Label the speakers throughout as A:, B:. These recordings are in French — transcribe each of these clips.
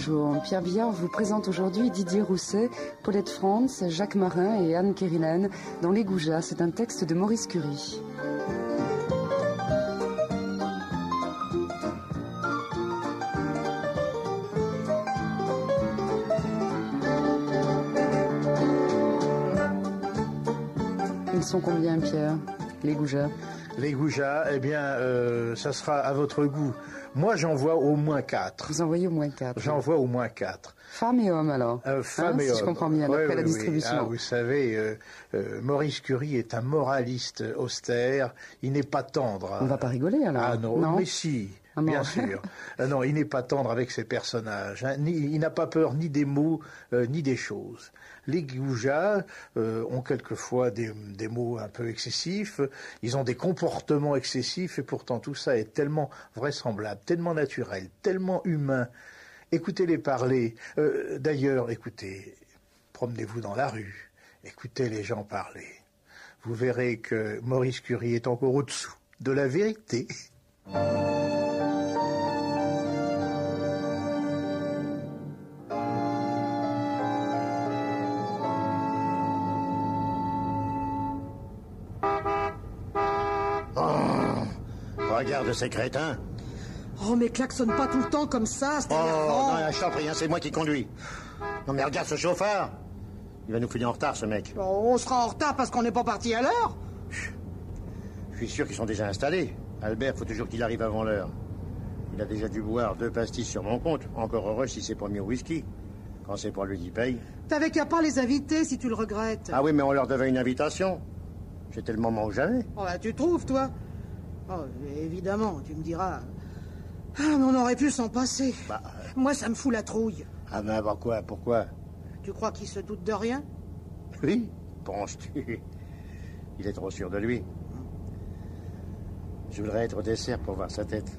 A: jour. Pierre Billard vous présente aujourd'hui Didier Rousset, Paulette Frantz, Jacques Marin et Anne Kérilen dans Les Goujats. C'est un texte de Maurice Curie. Ils sont combien, Pierre, les Goujats?
B: Les Goujats, eh bien, ça sera à votre goût. Moi, j'en vois au moins 4.
A: Vous en voyez au moins 4?
B: J'en vois au moins 4.
A: Femmes et hommes, alors?
B: Femmes et hommes.
A: Si je comprends bien, d'après la distribution.
B: Ah, vous savez, Maurice Curie est un moraliste austère. Il n'est pas tendre.
A: On ne va pas rigoler, alors?
B: Ah non, mais si.
A: Ah,
B: bien sûr. Non, il n'est pas tendre avec ses personnages. Hein. Il n'a pas peur ni des mots, ni des choses. Les Goujats ont quelquefois des mots un peu excessifs. Ils ont des comportements excessifs. Et pourtant, tout ça est tellement vraisemblable, tellement naturel, tellement humain. Écoutez-les parler. D'ailleurs, écoutez, promenez-vous dans la rue. Écoutez les gens parler. Vous verrez que Maurice Curie est encore au-dessous de la vérité.
C: Regarde ces crétins.
D: Oh, mais klaxonne pas tout le temps comme ça, c'est énervant.
C: Non, je t'en prie, c'est moi qui conduis. Non, mais regarde ce chauffeur. Il va nous filer en retard, ce mec.
D: On sera en retard parce qu'on n'est pas parti à l'heure.
C: Je suis sûr qu'ils sont déjà installés. Albert, faut toujours qu'il arrive avant l'heure. Il a déjà dû boire 2 pastilles sur mon compte. Encore heureux si c'est pas mis au whisky. Quand c'est pour lui qui paye.
D: T'avais qu'à pas les inviter si tu le regrettes.
C: Ah oui, mais on leur devait une invitation. C'était le moment ou jamais.
D: Oh, bah, tu trouves, toi? Oh, évidemment, tu me diras. Ah, mais on aurait pu s'en passer. Moi, ça me fout la trouille.
C: Ah ben, pourquoi?
D: Tu crois qu'il se doute de rien?
C: Oui, penses-tu? Il est trop sûr de lui. Je voudrais être au dessert pour voir sa tête.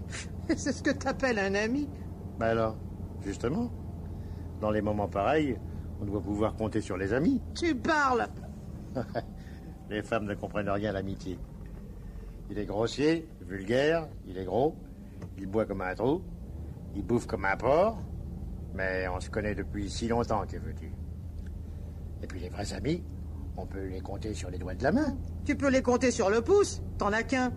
D: C'est ce que t'appelles un ami?
C: Ben alors, justement, dans les moments pareils, on doit pouvoir compter sur les amis.
D: Tu parles.
C: Les femmes ne comprennent rien à l'amitié. Il est grossier, vulgaire, il est gros, il boit comme un trou, il bouffe comme un porc, mais on se connaît depuis si longtemps, que veux-tu? Et puis les vrais amis, on peut les compter sur les doigts de la main.
D: Tu peux les compter sur le pouce, t'en as qu'un.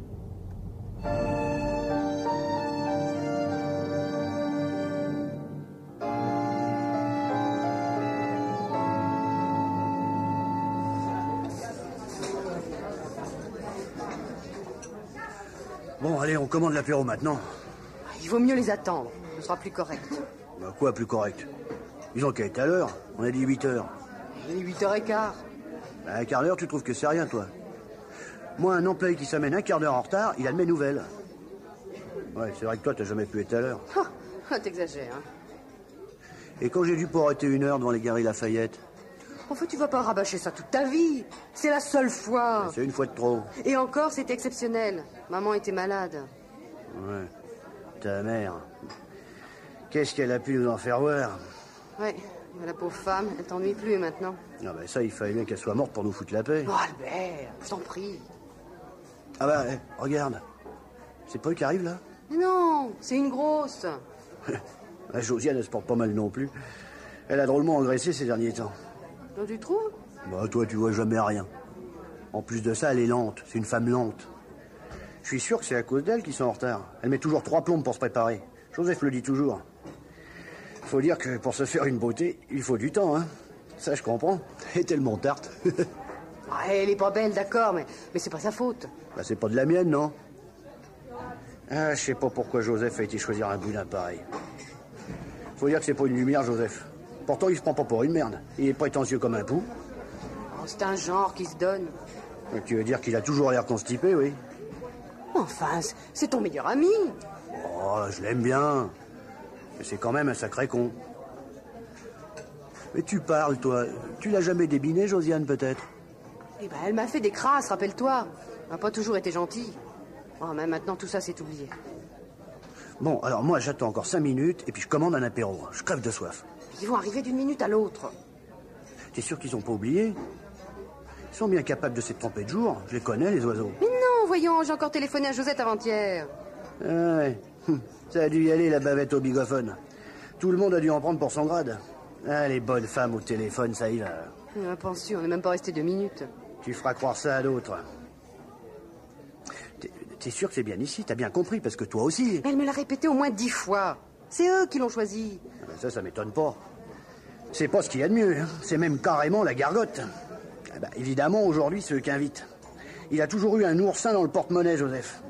E: Bon, allez, on commande l'apéro maintenant.
F: Il vaut mieux les attendre, ce sera plus correct.
E: Bah quoi, plus correct? Ils ont qu'à être à l'heure. On a dit 8h.
F: Il est 8h15.
E: Bah, un quart d'heure, tu trouves que c'est rien, toi? Moi, un employé qui s'amène un quart d'heure en retard, il a de mes nouvelles. Ouais, c'est vrai que toi, t'as jamais pu être à l'heure.
F: T'exagères, hein.
E: Et quand j'ai dû arrêter 1 heure devant les Galeries Lafayette?
F: Enfin, tu vas pas rabâcher ça toute ta vie. C'est la seule fois.
E: C'est une fois de trop.
F: Et encore, c'était exceptionnel. Maman était malade.
E: Ouais. Ta mère. Qu'est-ce qu'elle a pu nous en faire voir?
F: Ouais, mais la pauvre femme, elle t'ennuie plus maintenant.
E: Ah bah ça, il fallait bien qu'elle soit morte pour nous foutre la paix.
F: Oh, Albert, je t'en prie.
E: Ah bah, regarde. C'est Paul qui arrive, là?
F: Mais non, c'est une grosse.
E: La Josiane, elle se porte pas mal non plus. Elle a drôlement engraissé ces derniers temps.
F: Donc, tu trouves?
E: Bah, toi, tu vois jamais rien. En plus de ça, elle est lente. C'est une femme lente. Je suis sûr que c'est à cause d'elle qu'ils sont en retard. Elle met toujours 3 plombes pour se préparer. Joseph le dit toujours. Faut dire que pour se faire une beauté, il faut du temps, hein. Ça, je comprends. Elle est tellement tarte.
F: Elle est pas belle, d'accord, mais c'est pas sa faute.
E: Bah, c'est pas de la mienne, non? Ah, je sais pas pourquoi Joseph a été choisir un boudin pareil. Faut dire que c'est pas une lumière, Joseph. Pourtant, il se prend pas pour une merde. Il est prétentieux comme un pou.
F: Oh, c'est un genre qui se donne.
E: Tu veux dire qu'il a toujours l'air constipé, oui?
F: Enfin, c'est ton meilleur ami.
E: Oh, je l'aime bien. Mais c'est quand même un sacré con. Mais tu parles, toi. Tu l'as jamais débiné, Josiane, peut-être?
F: Eh ben, elle m'a fait des crasses, rappelle-toi. Elle n'a pas toujours été gentille. Oh, mais maintenant, tout ça, c'est oublié.
E: Bon, alors moi, j'attends encore 5 minutes, et puis je commande un apéro. Je crève de soif.
F: Ils vont arriver d'une minute à l'autre.
E: T'es sûr qu'ils ont pas oublié? Ils sont bien capables de s'être trompés de jour. Je les connais, les oiseaux.
F: Mais non, voyons, j'ai encore téléphoné à Josette avant-hier.
E: Ah ouais. Ça a dû y aller, la bavette au bigophone. Tout le monde a dû en prendre pour son grade. Ah, les bonnes femmes au téléphone, ça y va.
F: Pension, on n'est même pas resté 2 minutes.
E: Tu feras croire ça à d'autres. T'es sûr que c'est bien ici? T'as bien compris, parce que toi aussi...
F: Elle me l'a répété au moins 10 fois. C'est eux qui l'ont choisi.
E: Ça m'étonne pas. C'est pas ce qu'il y a de mieux, hein. C'est même carrément la gargote. Évidemment, aujourd'hui, c'est eux qui invitent. Il a toujours eu un oursin dans le porte-monnaie, Joseph.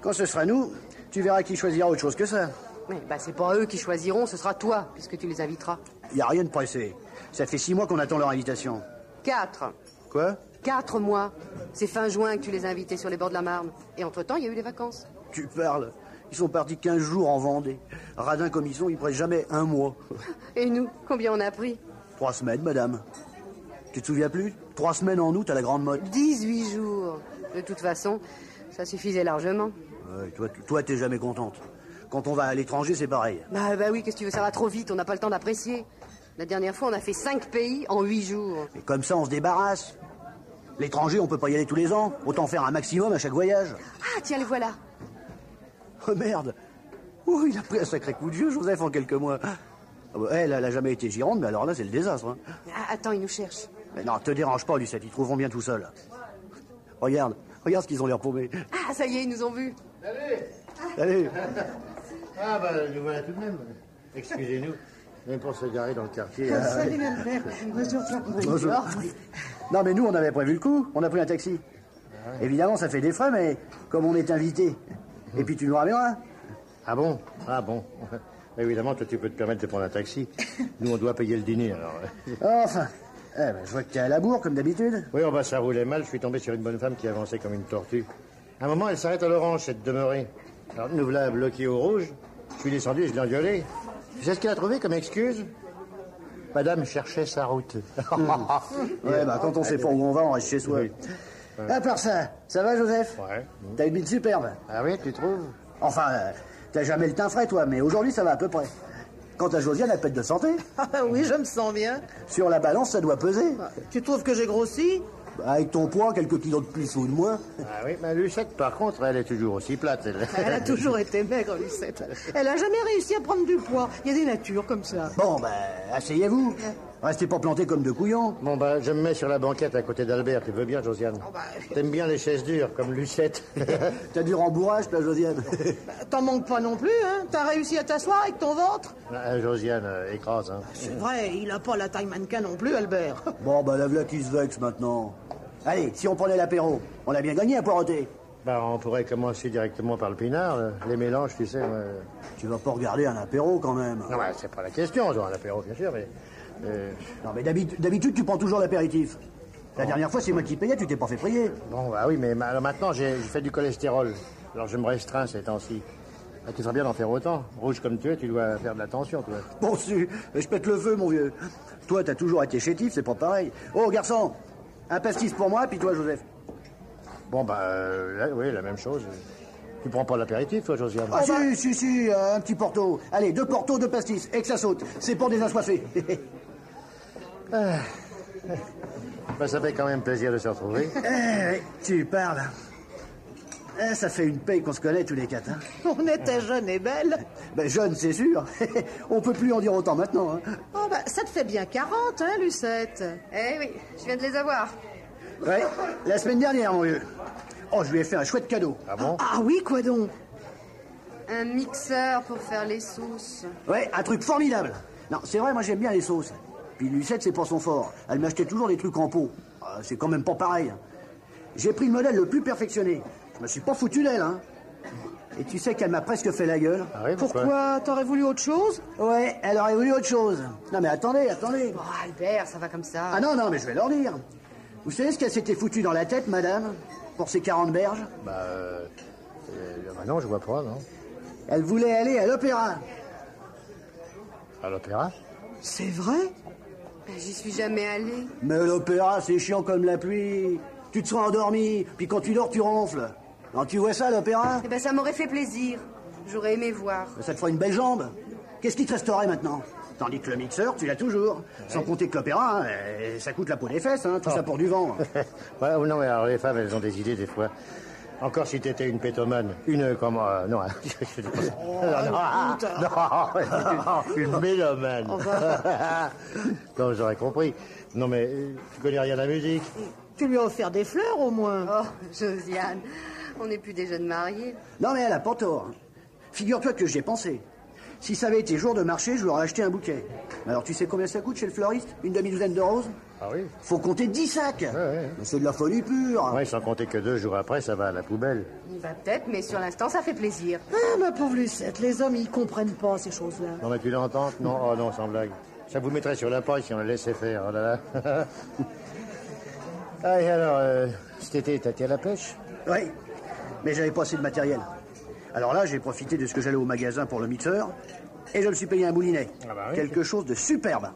E: Quand ce sera nous, tu verras qui choisira autre chose que ça.
F: Oui, c'est pas eux qui choisiront, ce sera toi, puisque tu les inviteras.
E: Y a rien de pressé. Ça fait 6 mois qu'on attend leur invitation.
F: 4.
E: Quoi?
F: 4 mois. C'est fin juin que tu les as invités sur les bords de la Marne. Et entre-temps, il y a eu les vacances.
E: Tu parles. Ils sont partis 15 jours en Vendée. Radins comme ils sont, ils prennent jamais 1 mois.
F: Et nous, combien on a pris?
E: 3 semaines, madame. Tu te souviens plus? 3 semaines en août à la Grande Motte.
F: 18 jours. De toute façon, ça suffisait largement.
E: Ouais, toi, t'es jamais contente. Quand on va à l'étranger, c'est pareil.
F: Bah oui, qu'est-ce que tu veux, ça va trop vite, on n'a pas le temps d'apprécier. La dernière fois, on a fait 5 pays en 8 jours.
E: Mais comme ça, on se débarrasse. L'étranger, on peut pas y aller tous les ans. Autant faire un maximum à chaque voyage.
F: Ah, tiens, le voilà.
E: Oh merde. Oh, il a pris un sacré coup de vieux, Joseph, en quelques mois. Elle a jamais été Gironde, mais alors là, c'est le désastre. Hein.
F: Ah, attends, ils nous cherchent.
E: Mais non, te dérange pas, Lucette, ils trouveront bien tout seuls. Regarde ce qu'ils ont l'air paumés.
F: Ah, ça y est, ils nous ont vus.
E: Allez.
C: Ah, nous voilà tout de même. Excusez-nous, même pour se garer dans le quartier.
D: Salut, ma mère.
E: Bonjour. Non, mais nous, on avait prévu le coup. On a pris un taxi. Évidemment, ça fait des frais, mais comme on est invité. Et puis tu nous ramèneras.
C: Ah bon? Évidemment, toi, tu peux te permettre de prendre un taxi. Nous, on doit payer le dîner, alors.
E: Enfin, je vois que t'es à la bourre, comme d'habitude.
C: Oui, ça roulait mal. Je suis tombé sur une bonne femme qui avançait comme une tortue. À un moment, elle s'arrête à l'orange, cette demeurée. Alors, nous voilà bloqués au rouge. Je suis descendu et je l'ai engueulé. Tu sais ce qu'elle a trouvé comme excuse? Madame cherchait sa route.
E: Ouais, quand on sait pas où on va, on reste chez soi.
C: Oui.
E: À part ça va, Joseph?
C: Ouais.
E: T'as une mine superbe.
C: Ah oui, tu trouves?
E: Enfin, t'as jamais le teint frais, toi, mais aujourd'hui, ça va à peu près. Quant à Josiane, elle pète de santé.
D: Ah oui, je me sens bien.
E: Sur la balance, ça doit peser.
D: Tu trouves que j'ai grossi?
E: Avec ton poids, quelques kilos de plus ou de moins.
C: Ah oui, mais Lucette, par contre, elle est toujours aussi plate.
D: Elle a toujours été maigre, Lucette. Elle a jamais réussi à prendre du poids. Il y a des natures comme ça.
E: Bon, asseyez-vous. Restez pas plantés comme de couillons.
C: Bon, je me mets sur la banquette à côté d'Albert. Tu veux bien, Josiane? T'aimes bien les chaises dures, comme Lucette.
E: T'as du rembourrage, toi, Josiane?
D: T'en manques pas non plus, hein? T'as réussi à t'asseoir avec ton ventre?
C: Josiane, écrase, hein.
D: C'est vrai, il a pas la taille mannequin non plus, Albert.
E: Bon, la voilà qui se vexe maintenant. Allez, si on prenait l'apéro, on a bien gagné à poireauter.
C: On pourrait commencer directement par le pinard. Les mélanges, tu sais.
E: Tu vas pas regarder un apéro, quand même.
C: Non, c'est pas la question, genre un apéro, bien sûr, mais...
E: Non, mais d'habitude, tu prends toujours l'apéritif. La dernière fois, c'est moi qui payais, tu t'es pas fait prier.
C: Bon, oui, mais maintenant, j'ai fait du cholestérol. Alors, je me restreins ces temps-ci. Tu ferais bien d'en faire autant. Rouge comme tu es, tu dois faire de l'attention, toi.
E: Bon, je pète le feu, mon vieux. Toi, t'as toujours été chétif, c'est pas pareil. Oh, garçon, un pastis pour moi, puis toi, Joseph.
C: Bon, oui, la même chose. Tu prends pas l'apéritif, toi, Josiane?
E: Ah, si, un petit porto. Allez, 2 portos, 2 pastis, et que ça saute. C'est pour des assoiffés.
C: Ça fait quand même plaisir de se retrouver.
E: Tu parles. Ça fait une paye qu'on se connaît tous les 4. Hein.
D: On était jeunes et belles.
E: Jeune, c'est sûr. On peut plus en dire autant maintenant. Hein.
D: Oh, ça te fait bien 40, hein, Lucette?
F: Eh oui, je viens de les avoir.
E: Ouais, la semaine dernière, mon vieux. Oh, je lui ai fait un chouette cadeau.
C: Ah bon?
D: Ah oui, quoi donc?
F: Un mixeur pour faire les sauces.
E: Ouais, un truc formidable. Non, c'est vrai, moi j'aime bien les sauces. Puis Lucette, c'est pas son fort. Elle m'achetait toujours des trucs en pot. C'est quand même pas pareil. J'ai pris le modèle le plus perfectionné. Je me suis pas foutu d'elle, hein. Et tu sais qu'elle m'a presque fait la gueule.
C: Ah oui,
D: pourquoi? T'aurais voulu autre chose?
E: Ouais, elle aurait voulu autre chose. Non mais attendez.
F: Oh, Albert, ça va comme ça.
E: Ah non, mais je vais leur dire. Vous savez ce qu'elle s'était foutue dans la tête, madame, pour ses 40 berges?
C: Non, je vois pas, non.
E: Elle voulait aller à l'opéra.
C: À l'opéra?
D: C'est vrai?
F: J'y suis jamais allée.
E: Mais l'opéra, c'est chiant comme la pluie. Tu te seras endormi, puis quand tu dors, tu ronfles. Non, tu vois ça, l'opéra?
F: Ça m'aurait fait plaisir. J'aurais aimé voir.
E: Ça te fera une belle jambe. Qu'est-ce qui te resterait maintenant? Tandis que le mixeur, tu l'as toujours. Sans compter que l'opéra, ça coûte la peau des fesses, hein, tout ça pour du vent.
C: Ouais, non, mais alors les femmes, elles ont des idées des fois. Encore si t'étais une pétomane. Une, comment... non, je dis pas ça. Non, une mélomane. Non, j'aurais compris. Non, mais tu connais rien à la musique.
D: Tu lui as offert des fleurs, au moins.
F: Oh, Josiane, on n'est plus des jeunes mariés.
E: Non, mais elle a pas tort. Figure-toi que j'y ai pensé. Si ça avait été jour de marché, je lui aurais acheté un bouquet. Alors, tu sais combien ça coûte chez le fleuriste? Une demi-douzaine de roses?
C: Ah oui?
E: Faut compter 10 sacs.
C: Ouais.
E: C'est de la folie pure.
C: Ouais, sans compter que 2 jours après, ça va à la poubelle.
F: Il va peut-être, mais sur l'instant, ça fait plaisir.
D: Ah, ma pauvre Lucette, les hommes, ils comprennent pas ces choses-là.
C: Non, mais tu l'entends? Non, oh non, sans blague. Ça vous mettrait sur la paille si on la laissait faire. Oh là là. Ah, et alors, cet été, t'as été à la pêche?
E: Oui, mais j'avais pas assez de matériel. Alors là, j'ai profité de ce que j'allais au magasin pour le mixeur, et je me suis payé un moulinet.
C: Ah bah oui.
E: Quelque chose de superbe.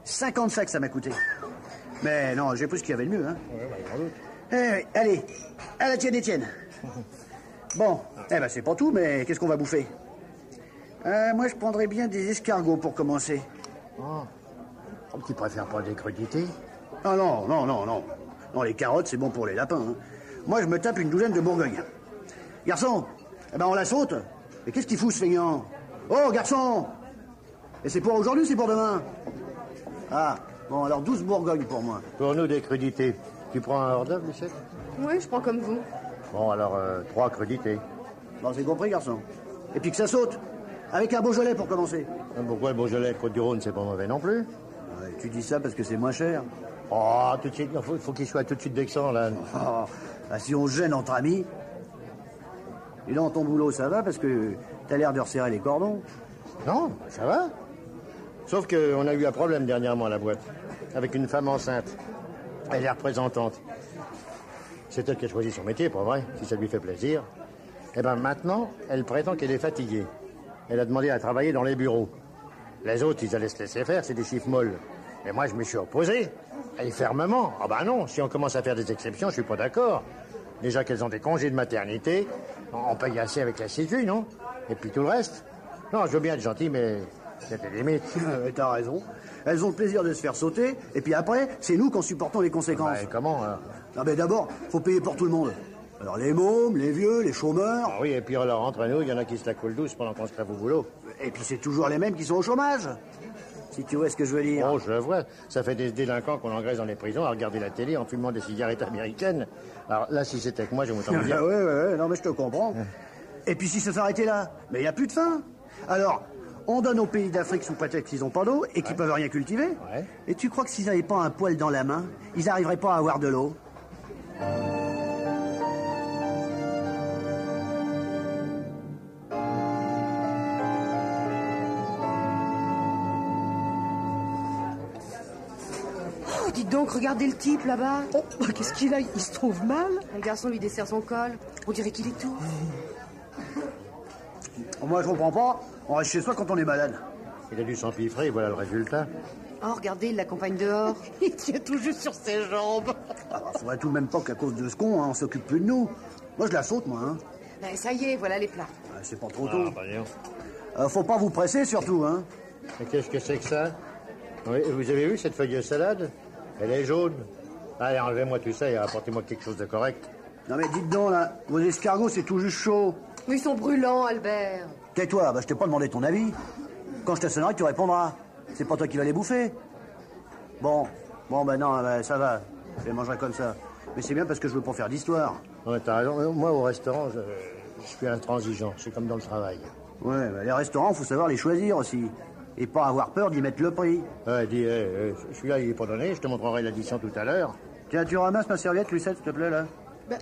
E: 50 sacs, ça m'a coûté. Mais non, j'ai pris ce qu'il y avait de mieux, hein.
C: Ouais, bah, sans doute.
E: Oui, allez, à la tienne, Étienne. Bon, eh ben c'est pas tout, mais qu'est-ce qu'on va bouffer? Moi, je prendrais bien des escargots pour commencer.
C: Oh, tu préfères pas des crudités?
E: Ah non. Non, les carottes, c'est bon pour les lapins, hein. Moi, je me tape une douzaine de bourgognes. Garçon, eh ben on la saute. Mais qu'est-ce qu'il fout, ce feignant? Oh, garçon! Et c'est pour aujourd'hui ou c'est pour demain? Ah, bon, alors 12 bourgognes pour moi.
C: Pour nous, des crudités. Tu prends un hors d'œuvre, Lucette?
F: Oui, je prends comme vous.
C: Bon, alors, 3 crudités.
E: Bon, c'est compris, garçon. Et puis que ça saute. Avec un Beaujolais pour commencer.
C: Pourquoi le Beaujolais, Côte-du-Rhône, c'est pas mauvais non plus?
E: Ouais, tu dis ça parce que c'est moins cher.
C: Oh, tout de suite, faut qu'il soit tout de suite vexant, là.
E: Oh, bah, si on se gêne entre amis. Et dans ton boulot, ça va parce que t'as l'air de resserrer les cordons.
C: Non, ça va. Sauf qu'on a eu un problème dernièrement à la boîte, avec une femme enceinte. Elle est représentante. C'est elle qui a choisi son métier, pas vrai, si ça lui fait plaisir. Eh ben maintenant, elle prétend qu'elle est fatiguée. Elle a demandé à travailler dans les bureaux. Les autres, ils allaient se laisser faire, c'est des chiffres molles. Mais moi, je me suis opposé. Et fermement. Ah ben non, si on commence à faire des exceptions, je suis pas d'accord. Déjà qu'elles ont des congés de maternité, on paye assez avec la sécu, non? Et puis tout le reste. Non, je veux bien être gentil, mais il y a des limites.
E: T'as raison. Elles ont le plaisir de se faire sauter, et puis après, c'est nous qui en supportons les conséquences.
C: Bah, et comment, alors?
E: Ah ben d'abord, faut payer pour tout le monde. Alors les mômes, les vieux, les chômeurs.
C: Ah oui, et puis alors entre nous, il y en a qui se la coulent douce pendant qu'on se crève au boulot.
E: Et puis c'est toujours les mêmes qui sont au chômage. Si tu vois ce que je veux dire.
C: Oh, je le vois. Ça fait des délinquants qu'on engraisse dans les prisons à regarder la télé en fumant des cigarettes américaines. Alors là, si c'était que moi, je vous t'en dire.
E: Ouais, non mais je te comprends. Et puis si ça s'arrêtait là, mais il n'y a plus de faim. Alors, on donne aux pays d'Afrique sous prétexte qu'ils n'ont pas d'eau et qu'ils peuvent rien cultiver.
C: Ouais.
E: Et tu crois que s'ils n'avaient pas un poil dans la main, ils n'arriveraient pas à avoir de l'eau?
F: Oh, dites donc, regardez le type là-bas.
D: Oh, bah, qu'est-ce qu'il a? Il se trouve mal?
F: Le garçon lui dessert son col. On dirait qu'il est tout.
E: Moi, je comprends pas. On reste chez soi quand on est malade.
C: Il a dû s'empiffrer, voilà le résultat.
F: Oh, regardez, il l'accompagne dehors.
D: Il tient tout juste sur ses jambes.
E: Ah, bah, faudrait tout de même pas qu'à cause de ce con, hein, on s'occupe plus de nous. Moi, je la saute, moi. Hein.
F: Ben, ça y est, voilà les plats.
E: Ouais, c'est pas trop tôt.
C: Ah, bah, non.
E: Faut pas vous presser, surtout, hein.
C: Mais qu'est-ce que c'est que ça? Oui, vous avez vu cette feuille de salade? Elle est jaune. Allez, enlevez-moi tout ça et apportez-moi quelque chose de correct.
E: Non mais dites donc, là, vos escargots, c'est tout juste chaud.
F: Mais ils sont brûlants, Albert.
E: Tais-toi, bah, je t'ai pas demandé ton avis. Quand je te sonnerai, tu répondras. C'est pas toi qui vas les bouffer. Bon, bah non, bah, ça va. Je les mangerai comme ça. Mais c'est bien parce que je veux pas faire d'histoire.
C: Ouais, t'as raison. Moi, au restaurant, je suis intransigeant. C'est comme dans le travail.
E: Ouais, bah, les restaurants, faut savoir les choisir aussi. Et pas avoir peur d'y mettre le prix.
C: Ouais, dis, celui-là, il est pas donné. Je te montrerai l'addition tout à l'heure.
E: Tiens, tu ramasses ma serviette, Lucette, s'il te plaît, là.
D: Ben,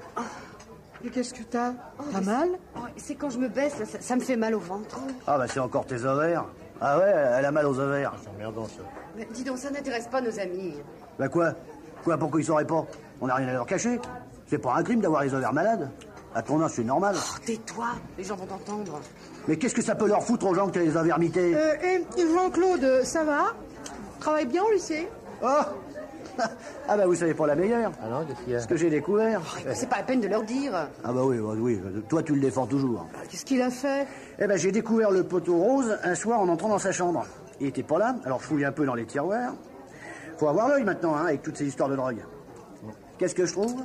D: mais qu'est-ce que t'as? T'as mal?
F: Oh, c'est quand je me baisse, là, ça me fait mal au ventre.
E: Ah, bah c'est encore tes ovaires. Ah ouais, elle a mal aux ovaires.
C: C'est emmerdant, ça.
F: Mais dis donc, ça n'intéresse pas nos amis.
E: Bah quoi? Pourquoi ils sauraient pas? On n'a rien à leur cacher. C'est pas un crime d'avoir les ovaires malades. À ton âge, c'est normal.
F: Oh, tais-toi, les gens vont t'entendre.
E: Mais qu'est-ce que ça peut leur foutre aux gens que t'as les ovaires mités?
D: Et Jean-Claude, ça va? Travaille bien au lycée?
E: Oh Ah bah vous savez pas la meilleure.
C: Ah non, qu'est-ce qu'il y a?
E: Ce que j'ai découvert.
F: C'est pas la peine de leur dire.
E: Ah bah oui, toi tu le défends toujours.
D: Qu'est-ce qu'il a fait?
E: Eh ben j'ai découvert le poteau rose un soir en entrant dans sa chambre. Il était pas là, alors je fouille un peu dans les tiroirs. Faut avoir l'œil maintenant, hein, avec toutes ces histoires de drogue. Qu'est-ce que je trouve?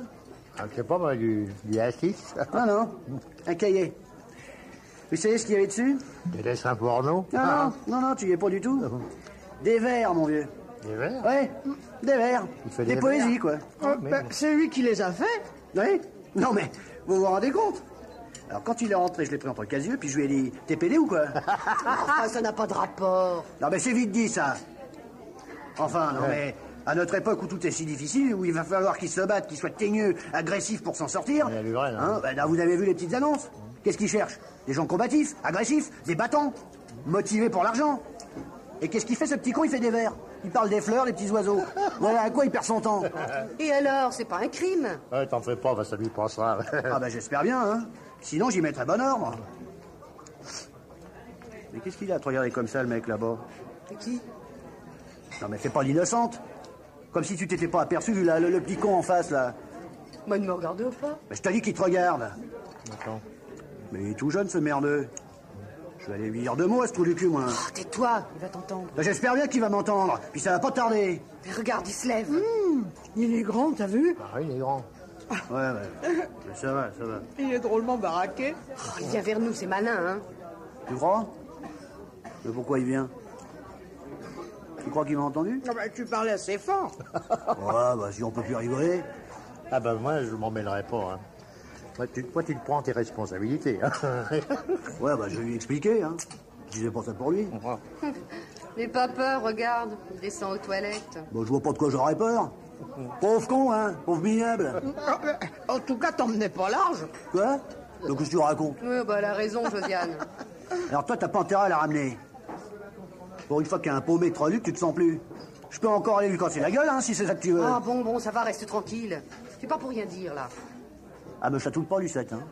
C: Je sais pas, moi, du A6.
E: Non, un cahier. Vous savez ce qu'il y avait dessus?
C: Des dessins porno.
E: Non, tu y es pas du tout. Des vers, mon vieux.
C: Des vers?
E: Ouais, des vers.
C: Il fait
E: des
C: des
E: poésies,
C: vers.
E: quoi.
D: C'est lui qui les a fait.
E: Oui. Non, mais vous vous rendez compte? Alors, quand il est rentré, je l'ai pris entre les yeux, puis je lui ai dit, t'es pédé ou quoi?
F: Enfin, ça n'a pas de rapport.
E: Non, mais c'est vite dit, ça. Enfin, non, mais à notre époque où tout est si difficile, où il va falloir qu'ils se battent, qu'ils soient teigneux, agressifs pour s'en sortir...
C: Il y a du vrai, là.
E: Là, vous avez vu les petites annonces? Qu'est-ce qu'ils cherchent? Des gens combatifs, agressifs, des battants, motivés pour l'argent. Et qu'est-ce qu'il fait, ce petit con? Il fait des vers. Il parle des fleurs, des petits oiseaux. Voilà à quoi il perd son temps.
F: Et alors, c'est pas un crime?
C: Ouais, t'en fais pas, ça lui passera.
E: J'espère bien, hein. Sinon, j'y mettrai bon ordre. Mais qu'est-ce qu'il a à te regarder comme ça, le mec, là-bas?
F: C'est qui?
E: Non, mais fais pas l'innocente. Comme si tu t'étais pas aperçu, vu le petit con en face, là.
F: Moi, ne me regarde pas.
E: Mais je te dis qu'il te regarde.
C: Attends.
E: Mais il est tout jeune, ce merdeux. Je vais aller lui dire 2 mots à ce trou du cul, moi.
F: Oh, tais-toi, il va t'entendre.
E: J'espère bien qu'il va m'entendre. Puis ça va pas tarder.
F: Mais regarde, il se lève.
D: Il est grand, t'as vu?
C: Ah, il est grand.
E: Ouais. Mais ça va.
D: Il est drôlement baraqué.
F: Oh, il vient vers nous, c'est malin, hein.
E: Tu crois? Mais pourquoi il vient? Tu crois qu'il m'a entendu?
D: Tu parlais assez fort.
E: Ouais, si on peut plus rigoler.
C: Ah moi, je m'en mêlerai pas. Hein. Toi, tu te prends tes responsabilités. Hein.
E: Ouais, je vais lui expliquer, hein. Je disais pas ça pour lui.
F: N'aie pas peur, regarde. Il descend aux toilettes.
E: Je vois pas de quoi j'aurais peur. Pauvre con, hein. Pauvre minable.
D: En tout cas, t'emmenais pas large.
E: Quoi? Donc, qu'est-ce que tu racontes?
F: Oui, elle a raison, Josiane.
E: Alors toi, t'as pas intérêt à la ramener. Pour une fois qu'il y a un paumé de 3 lucs, tu te sens plus. Je peux encore aller lui casser la gueule, hein, si c'est ça que tu veux.
F: Ah bon, ça va, reste tranquille. C'est pas pour rien dire, là.
E: Ah, me chatouille pas, Lucette, hein.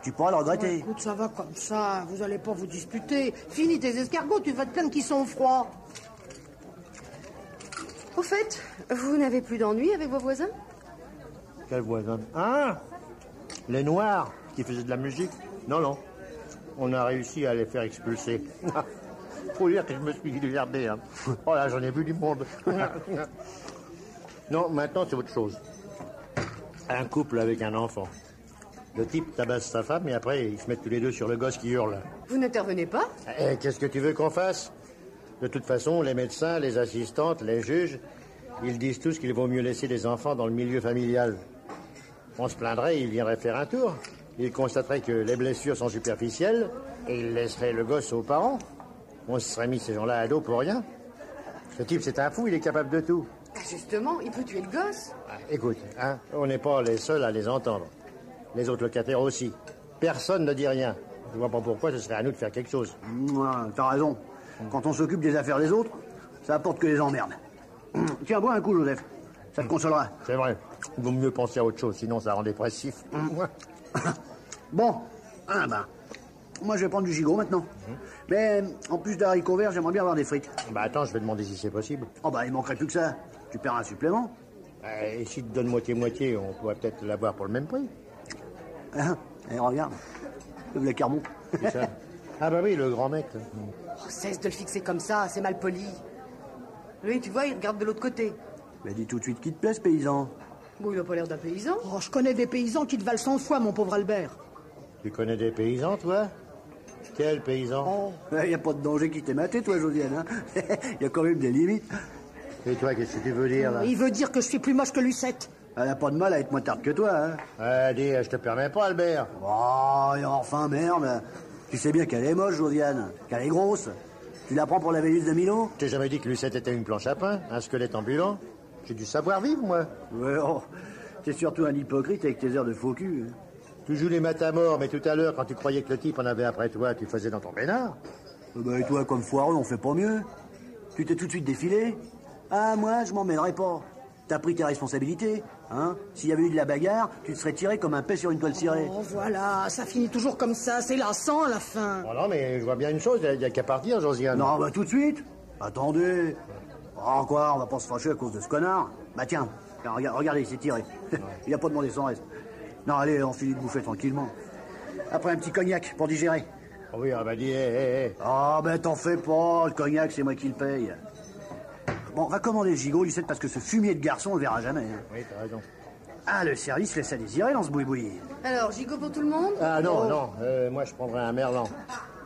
E: Tu pourras le regretter.
D: Écoute, ça va comme ça. Vous allez pas vous disputer. Fini tes escargots, tu vas te plaindre qu'ils sont au froid.
F: Au fait, vous n'avez plus d'ennui avec vos voisins?
C: Quel voisin? Ah, les Noirs qui faisaient de la musique? Non. On a réussi à les faire expulser. Faut dire que je me suis désherbé. Hein. Oh là, j'en ai vu du monde. Non, maintenant, c'est autre chose. Un couple avec un enfant. Le type tabasse sa femme et après, ils se mettent tous les deux sur le gosse qui hurle.
F: Vous n'intervenez pas?
C: Eh, qu'est-ce que tu veux qu'on fasse? De toute façon, les médecins, les assistantes, les juges, ils disent tous qu'il vaut mieux laisser les enfants dans le milieu familial. On se plaindrait, ils viendraient faire un tour. Ils constateraient que les blessures sont superficielles et ils laisseraient le gosse aux parents. On se serait mis ces gens-là à dos pour rien. Ce type, c'est un fou, il est capable de tout.
F: Justement, il peut tuer le gosse.
C: Écoute, hein, on n'est pas les seuls à les entendre. Les autres locataires aussi. Personne ne dit rien. Je vois pas pourquoi ce serait à nous de faire quelque chose.
E: Ouais, t'as raison. Quand on s'occupe des affaires des autres, ça apporte que les emmerdes. Tiens, bois un coup, Joseph. Ça te consolera.
C: C'est vrai. Il vaut mieux penser à autre chose, sinon ça rend dépressif.
E: Bon, moi je vais prendre du gigot maintenant. Mais en plus d'haricots verts, j'aimerais bien avoir des frites.
C: Attends, je vais demander si c'est possible.
E: Il manquerait plus que ça. Tu perds un supplément.
C: Et si tu donnes moitié-moitié, on pourrait peut-être l'avoir pour le même prix.
E: Regarde. Le carmon.
C: C'est ça. Ah oui, le grand mec.
F: Oh, cesse de le fixer comme ça, c'est mal poli. Lui, tu vois, il regarde de l'autre côté.
E: Mais dis tout de suite qu'il te plaît, ce paysan.
F: Bon, il a pas l'air d'un paysan.
D: Oh, je connais des paysans qui te valent 100 fois, mon pauvre Albert.
C: Tu connais des paysans, toi? Quel paysan?
E: Il n'y a pas de danger qui t'ait maté, toi, Josiane. Il y a quand même des limites.
C: Et toi, qu'est-ce que tu veux dire, là?
D: Il veut dire que je suis plus moche que Lucette.
E: Elle n'a pas de mal à être moins tarte que toi, hein.
C: Dis, je te permets pas, Albert.
E: Oh, et enfin, merde. Tu sais bien qu'elle est moche, Josiane. Qu'elle est grosse. Tu la prends pour la Vénus de Milo?
C: Je t'ai jamais dit que Lucette était une planche à pain, un squelette ambulant. J'ai du savoir-vivre, moi.
E: Ouais, t'es surtout un hypocrite avec tes airs de faux cul.
C: Tu joues les matamors, mais tout à l'heure, quand tu croyais que le type en avait après toi, tu faisais dans ton bénard.
E: Et toi, comme foireux, on fait pas mieux. Tu t'es tout de suite défilé. Ah, moi, je m'en mêlerai pas. T'as pris tes responsabilités, hein. S'il y avait eu de la bagarre, tu te serais tiré comme un pet sur une toile cirée.
D: Oh, voilà, ça finit toujours comme ça, c'est lassant à la fin.
C: Oh non, mais je vois bien une chose, il n'y a qu'à partir, Josiane.
E: Non, tout de suite. Attendez. Oh, quoi, on va pas se fâcher à cause de ce connard. Tiens, regardez, il s'est tiré. Il a pas demandé son reste. Non, allez, on finit de bouffer tranquillement. Après, un petit cognac pour digérer.
C: Oh oui, dis, hé.
E: T'en fais pas, le cognac, c'est moi qui le paye. Bon, va commander le gigot, Lucette, parce que ce fumier de garçon, on le verra jamais. Hein.
C: Oui, t'as raison.
E: Ah, le service laisse à désirer dans ce boui-boui.
F: Alors, gigot pour tout le monde?
C: Ah non, non, moi je prendrais un merlan.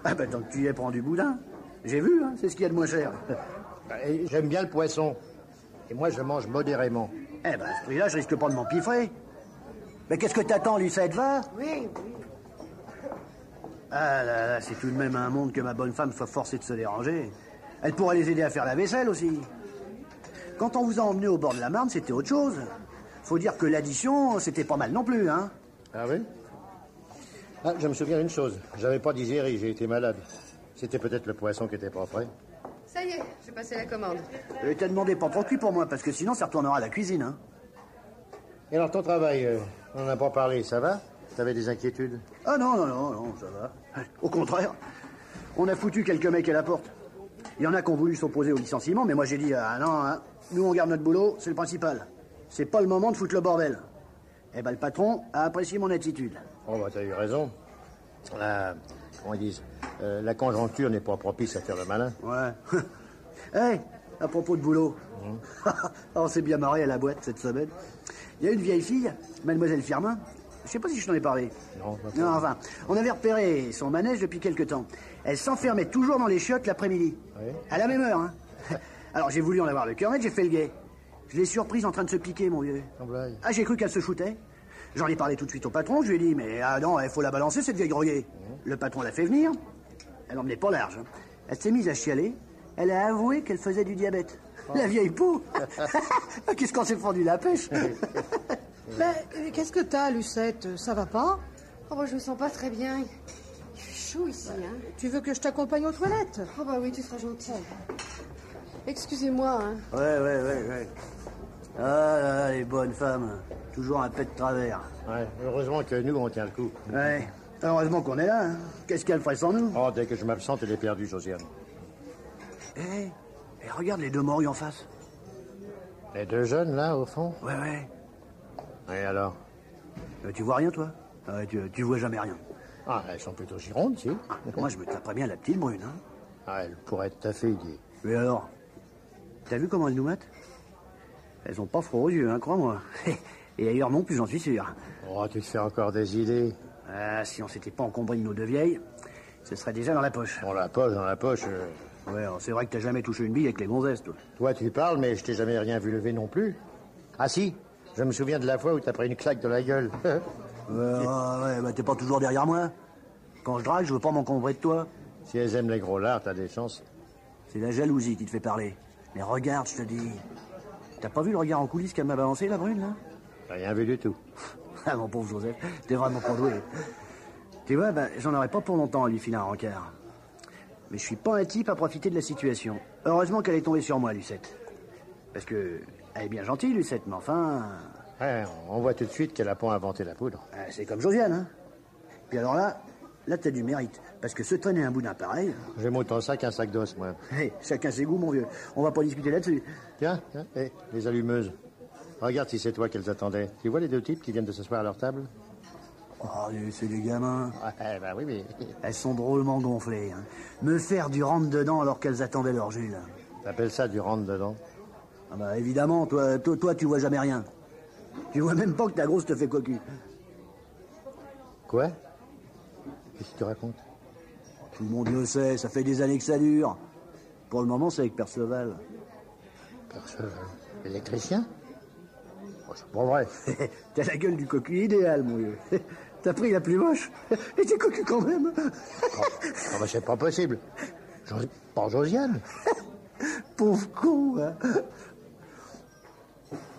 E: Ah bah tant que tu y es, prends du boudin. J'ai vu, hein, c'est ce qu'il y a de moins cher.
C: Et j'aime bien le poisson. Et moi je mange modérément.
E: Eh ben, à ce prix-là, je risque pas de m'empiffrer. Mais qu'est-ce que t'attends, Lucette, va?
F: Oui.
E: Ah là là, c'est tout de même un monde que ma bonne femme soit forcée de se déranger. Elle pourrait les aider à faire la vaisselle aussi. Quand on vous a emmené au bord de la Marne, c'était autre chose. Faut dire que l'addition, c'était pas mal non plus, hein.
C: Ah oui? Ah, je me souviens d'une chose. J'avais pas d'hystérie, j'ai été malade. C'était peut-être le poisson qui était pas prêt.
F: Ça y est, j'ai passé la commande.
E: T'as demandé pas trop cuit pour moi, parce que sinon ça retournera à la cuisine, hein.
C: Et alors ton travail, on n'en a pas parlé, ça va? T'avais des inquiétudes?
E: Ah non, ça va. Au contraire, on a foutu quelques mecs à la porte. Il y en a qui ont voulu s'opposer au licenciement, mais moi j'ai dit, ah non, hein, nous on garde notre boulot, c'est le principal. C'est pas le moment de foutre le bordel. Eh ben le patron a apprécié mon attitude.
C: Oh bah t'as eu raison. Comment ils disent? La conjoncture n'est pas propice à faire le malin.
E: Ouais. Hey, à propos de boulot. On s'est bien marré à la boîte cette semaine. Il y a une vieille fille, mademoiselle Firmin. Je sais pas si je t'en ai parlé. Non, enfin, on avait repéré son manège depuis quelque temps. Elle s'enfermait toujours dans les chiottes l'après-midi. Oui. À la même heure, hein. Alors j'ai voulu en avoir le cœur net, j'ai fait le guet. Je l'ai surprise en train de se piquer, mon vieux. Ah, j'ai cru qu'elle se shootait. J'en ai parlé tout de suite au patron, je lui ai dit, mais ah non, il faut la balancer, cette vieille groguée. Le patron l'a fait venir. Elle emmenait pas large. Elle s'est mise à chialer. Elle a avoué qu'elle faisait du diabète. La vieille peau. Qu'est-ce qu'on s'est fendu la pêche.
D: Mais qu'est-ce que t'as, Lucette? Ça va pas?
F: Oh bah je me sens pas très bien. Il fait chaud ici, hein.
D: Tu veux que je t'accompagne aux toilettes?
F: Oh bah oui, tu seras gentil. Excusez-moi, hein.
E: Ouais. Ah là là, les bonnes femmes. Toujours un pet de travers.
C: Ouais, heureusement que nous, on tient le coup.
E: Ouais, heureusement qu'on est là, hein. Qu'est-ce qu'elle ferait sans nous?
C: Oh, dès que je m'absente, elle est perdue, Josiane.
E: Eh, regarde les deux morues en face.
C: Les deux jeunes, là, au fond?
E: Ouais.
C: Et alors?
E: Tu vois rien, toi? Tu vois jamais rien.
C: Ah, elles sont plutôt girondes, si.
E: Moi, je me taperais bien la petite brune, hein.
C: Ah, elle pourrait être ta fille, dis.
E: Mais alors? T'as vu comment elles nous matent? Elles ont pas froid aux yeux, hein, crois-moi. Et ailleurs non plus, j'en suis sûr.
C: Oh, tu te fais encore des idées.
E: Ah, si on s'était pas encombré de nos deux vieilles, ce serait déjà dans la poche.
C: Dans la poche.
E: Ouais, alors c'est vrai que t'as jamais touché une bille avec les gonzesses, toi.
C: Toi, tu parles, mais je t'ai jamais rien vu lever non plus. Ah si, je me souviens de la fois où t'as pris une claque de la gueule.
E: Ouais, bah t'es pas toujours derrière moi. Quand je drague, je veux pas m'encombrer de toi.
C: Si elles aiment les gros lards, t'as des chances.
E: C'est la jalousie qui te fait parler. Mais regarde, je te dis. T'as pas vu le regard en coulisses qu'elle m'a balancé, la brune, là?
C: Rien vu du tout.
E: Ah, mon pauvre Joseph, t'es vraiment pas doué. Tu vois, j'en aurais pas pour longtemps à lui filer un rencard. Mais je suis pas un type à profiter de la situation. Heureusement qu'elle est tombée sur moi, Lucette. Parce que elle est bien gentille, Lucette, mais enfin...
C: Ouais, on voit tout de suite qu'elle a pas inventé la poudre.
E: C'est comme Josiane, hein. Puis alors là t'as du mérite. Parce que se traîner un boudin pareil...
C: J'aime autant ça qu'un sac d'os, moi.
E: Hey, chacun ses goûts, mon vieux. On va pas discuter là-dessus.
C: Tiens, les allumeuses. Regarde si c'est toi qu'elles attendaient. Tu vois les deux types qui viennent de s'asseoir à leur table?
E: Oh, c'est des gamins.
C: Ouais, bah oui, mais...
E: Elles sont drôlement gonflées, hein. Me faire du rentre-dedans alors qu'elles attendaient leur Jules.
C: T'appelles ça du rentre-dedans?
E: Ah bah évidemment, toi, tu vois jamais rien. Tu vois même pas que ta grosse te fait cocu.
C: Quoi? Qu'est-ce que tu racontes?
E: Tout le monde le sait, ça fait des années que ça dure. Pour le moment, c'est avec Perceval.
C: Perceval? Électricien? Oh, c'est pas vrai.
E: T'as la gueule du cocu idéal, mon vieux. T'as pris la plus moche, et t'es cocu quand même.
C: Oh, bah c'est pas possible. Pas Josiane.
E: Pauvre con, hein.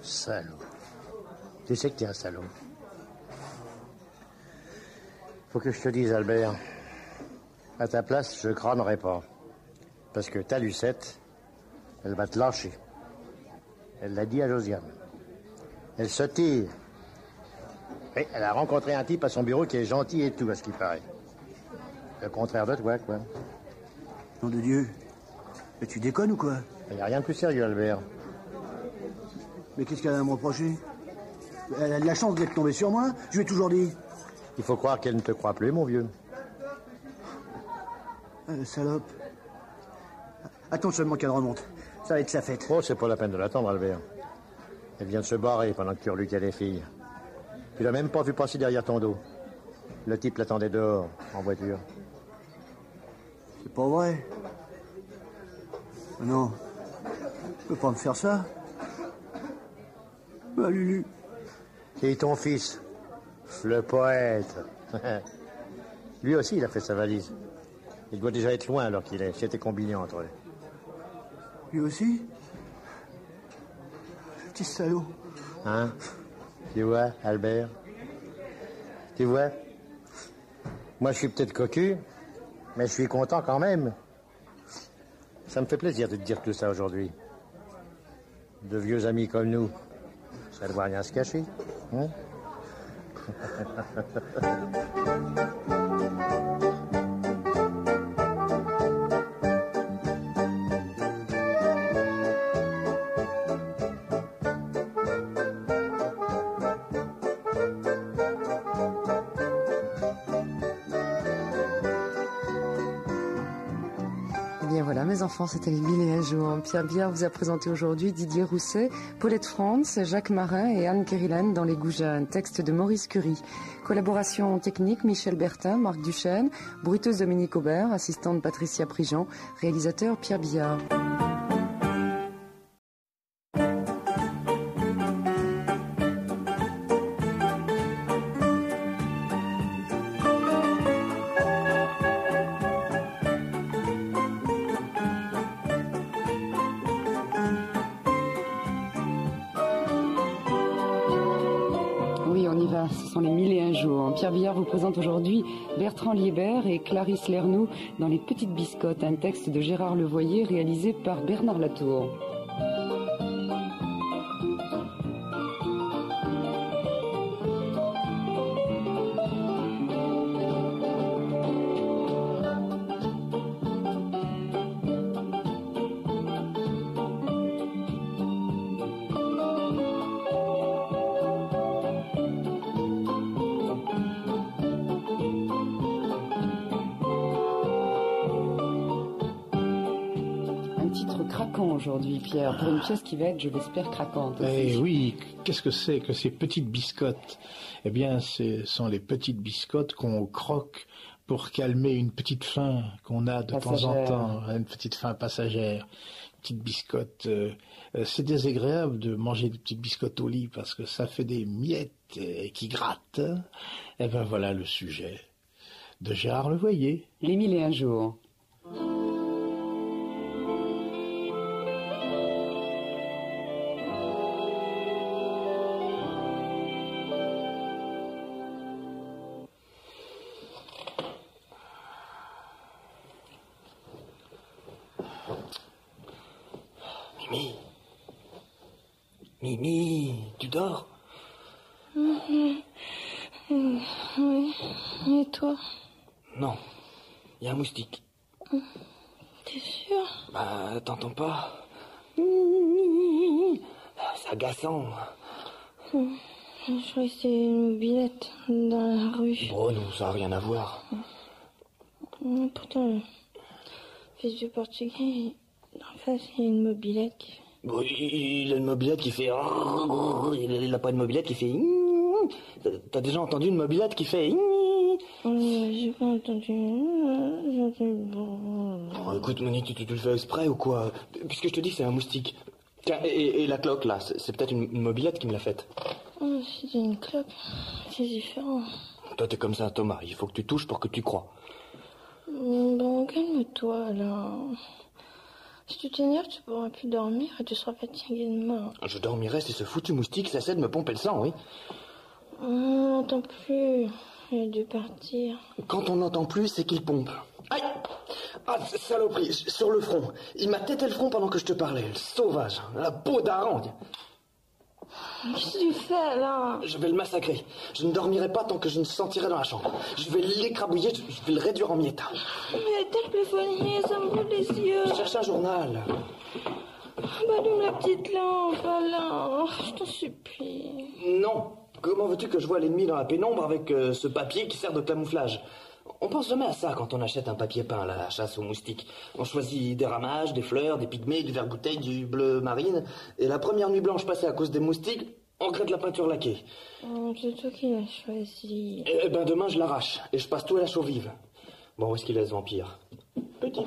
C: Salaud. Tu sais que t'es un salaud. Faut que je te dise, Albert. À ta place, je crânerai pas. Parce que ta Lucette, elle va te lâcher. Elle l'a dit à Josiane. Elle se tire. Et elle a rencontré un type à son bureau qui est gentil et tout, à ce qu'il paraît. Le contraire de toi, quoi.
E: Nom de Dieu. Mais tu déconnes ou quoi?
C: Il n'y a rien de plus sérieux, Albert.
E: Mais qu'est-ce qu'elle a à me reprocher? Elle a de la chance d'être tombée sur moi, je lui ai toujours dit.
C: Il faut croire qu'elle ne te croit plus, mon vieux.
E: Salope. Attends seulement qu'elle remonte. Ça va être sa fête.
C: Oh, c'est pas la peine de l'attendre, Albert. Elle vient de se barrer pendant que tu reluquais les filles. Tu l'as même pas vu passer derrière ton dos. Le type l'attendait dehors, en voiture.
E: C'est pas vrai. Non. Tu peux pas me faire ça. Bah, Lulu.
C: Et ton fils, le poète. Lui aussi, il a fait sa valise. Il doit déjà être loin alors qu'il est. C'était combiné entre eux.
E: Lui aussi? Ce petit salaud.
C: Hein? Tu vois, Albert? Tu vois? Moi, je suis peut-être cocu, mais je suis content quand même. Ça me fait plaisir de te dire tout ça aujourd'hui. De vieux amis comme nous, ça ne doit rien se cacher. Hein?
A: Voilà, mes enfants, c'était les 1001 jours. Pierre Biard vous a présenté aujourd'hui Didier Rousset, Paulette France, Jacques Marin et Anne Kérilen dans Les Goujats, un texte de Maurice Curie. Collaboration technique Michel Bertin, Marc Duchesne, bruiteuse Dominique Aubert, assistante Patricia Prigent, réalisateur Pierre Biard. Ce sont les 1001 jours. Pierre Biard vous présente aujourd'hui Bertrand Liébert et Clarisse Lernoux dans Les Petites Biscottes, un texte de Gérard Levoyer réalisé par Bernard Latour. Aujourd'hui, Pierre, pour une pièce qui va être, je l'espère, craquante.
B: Oui, qu'est-ce que c'est que ces petites biscottes? Eh bien, ce sont les petites biscottes qu'on croque pour calmer une petite faim qu'on a de temps en temps, une petite faim passagère. Petite biscotte, c'est désagréable de manger des petites biscottes au lit parce que ça fait des miettes qui grattent. Eh bien, voilà le sujet de Gérard Levoyer.
A: Les 1001 jours.
G: Mimi, tu dors?
H: Oui. Et toi?
G: Non. Il y a un moustique.
H: T'es sûr?
G: Bah, t'entends pas? C'est agaçant.
H: Je croyais que c'était une mobilette dans la rue.
G: Bon, non, ça n'a rien à voir.
H: Pourtant, le fils du portugais, en face, il y a une mobilette qui fait...
G: Bon, il a une mobilette qui fait... Il n'a pas une mobilette qui fait... T'as déjà entendu une mobilette qui fait...
H: J'ai pas entendu...
G: Oh, écoute, Monique, tu le fais exprès ou quoi? Puisque je te dis que c'est un moustique. Tiens, et la cloque, là, c'est peut-être une mobilette qui me l'a faite.
H: Oh, c'est une cloque. C'est différent.
G: Toi, t'es comme ça, Thomas. Il faut que tu touches pour que tu crois.
H: Bon, calme-toi, là. Si tu t'énerves, tu pourras plus dormir et tu seras fatigué demain.
G: Je dormirai si ce foutu moustique cessait de me pomper le sang, oui.
H: On n'entend plus. Il a dû partir.
G: Quand on n'entend plus, c'est qu'il pompe. Aïe! Ah, saloperie, sur le front. Il m'a tété le front pendant que je te parlais. Le sauvage, la peau d'arangue.
H: Qu'est-ce que tu fais, là?
G: Je vais le massacrer. Je ne dormirai pas tant que je ne sentirai dans la chambre. Je vais l'écrabouiller, je vais le réduire en miettes.
H: Mais t'as plafonnée, ça me brûle les yeux.
G: Je cherche un journal.
H: Bah, allume la petite lampe, là. Je t'en supplie.
G: Non. Comment veux-tu que je vois l'ennemi dans la pénombre avec ce papier qui sert de camouflage? On pense jamais à ça quand on achète un papier peint à la chasse aux moustiques. On choisit des ramages, des fleurs, des pygmées, du vert-bouteille, du bleu marine. Et la première nuit blanche passée à cause des moustiques, On regrette la peinture laquée.
H: Oh, c'est toi qui l'as choisi.
G: Eh ben demain je l'arrache et je passe tout à la chaux vive. Bon, où est-ce qu'il est ce vampire? Petit.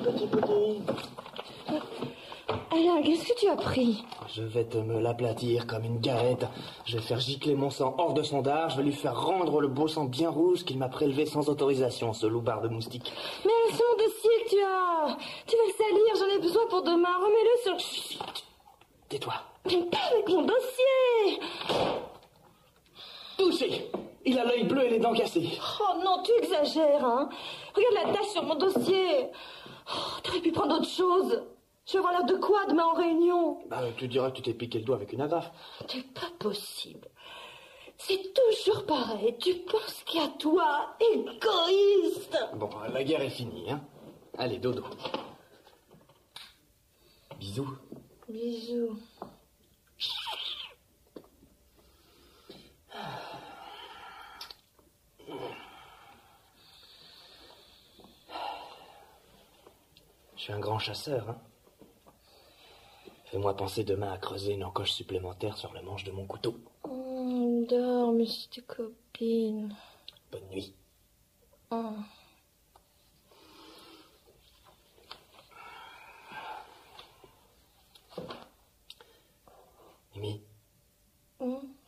H: Alain, qu'est-ce que tu as pris?
G: Je vais te me l'aplatir comme une galette. Je vais faire gicler mon sang hors de son dard. Je vais lui faire rendre le beau sang bien rouge qu'il m'a prélevé sans autorisation, ce loupard de moustique.
H: Mais c'est mon dossier que tu as. Tu vas le salir, j'en ai besoin pour demain. Remets-le sur...
G: Chut. Tais-toi.
H: Mais pas avec mon dossier.
G: Touché. Il a l'œil bleu et les dents cassées.
H: Oh non, tu exagères, hein. Regarde la tache sur mon dossier. Oh, t'aurais pu prendre autre chose. Je vais avoir l'air de quoi demain en réunion?
G: Bah, tu diras que tu t'es piqué le doigt avec une agrafe.
H: C'est pas possible. C'est toujours pareil. Tu penses qu'à toi, égoïste.
G: Bon, la guerre est finie, hein. Allez, dodo. Bisous.
H: Bisous.
G: Je suis un grand chasseur, hein. Fais-moi penser demain à creuser une encoche supplémentaire sur le manche de mon couteau.
H: Dors, mais c'est tes copines.
G: Bonne nuit.
H: Oh.
G: Mimi,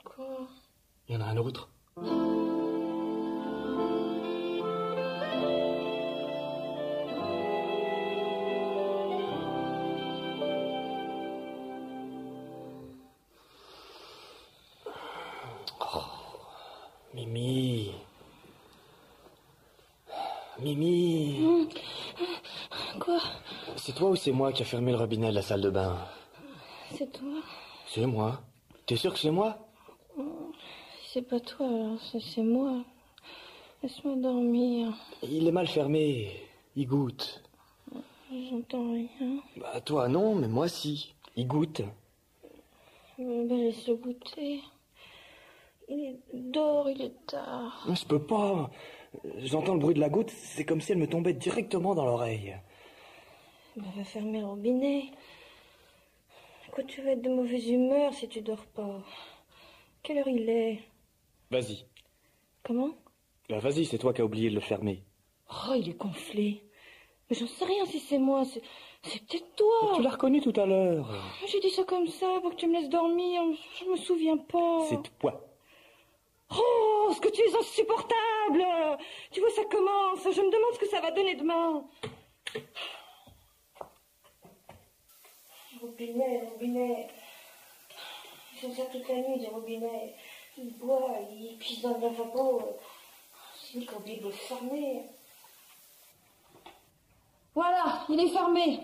H: Quoi?
G: il y en a un autre. Mimi. Mimi.
H: Quoi?
G: C'est toi ou c'est moi qui a fermé le robinet de la salle de bain?
H: C'est toi?
G: C'est moi. T'es sûr que c'est moi?
H: C'est pas toi, alors c'est moi. Laisse-moi dormir.
G: Il est mal fermé. Il goûte.
H: J'entends rien.
G: Bah toi non, mais moi si. Il goûte.
H: Laisse-le goûter. Dors, il est tard.
G: Je peux pas. J'entends le bruit de la goutte, c'est comme si elle me tombait directement dans l'oreille.
H: Va fermer le robinet. Quoi, tu vas être de mauvaise humeur si tu dors pas. Quelle heure il est?
G: Vas-y.
H: Comment?
G: Bah vas-y, c'est toi qui as oublié de le fermer.
H: Oh, il est gonflé. Mais j'en sais rien si c'est moi, c'est peut-être toi.
G: Tu l'as reconnu tout à l'heure.
H: J'ai dit ça comme ça pour que tu me laisses dormir, je me souviens pas.
G: C'est toi.
H: Oh, ce que tu es insupportable! Tu vois, ça commence. Je me demande ce que ça va donner demain. Robinet. Ils font ça toute la nuit, des robinets. Ils boivent, ils pissent dans le lavabo. C'est une oublié de le fermer. Voilà, il est fermé.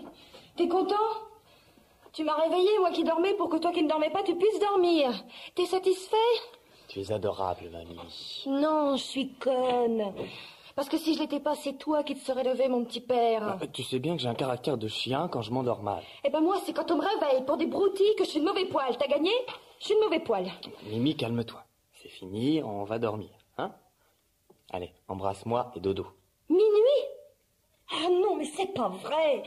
H: T'es content? Tu m'as réveillé, moi qui dormais, pour que toi qui ne dormais pas, tu puisses dormir. T'es satisfait?
G: Tu es adorable, mamie.
H: Non, je suis conne. Parce que si je l'étais pas, c'est toi qui te serais levé, mon petit père.
G: Tu sais bien que j'ai un caractère de chien quand je m'endors mal.
H: Eh ben moi, c'est quand on me réveille pour des broutilles que je suis de mauvais poil. T'as gagné? Je suis de mauvais poil.
G: Mimi, calme-toi. C'est fini, on va dormir, hein? Allez, embrasse-moi et dodo.
H: Minuit? Ah non, mais c'est pas vrai.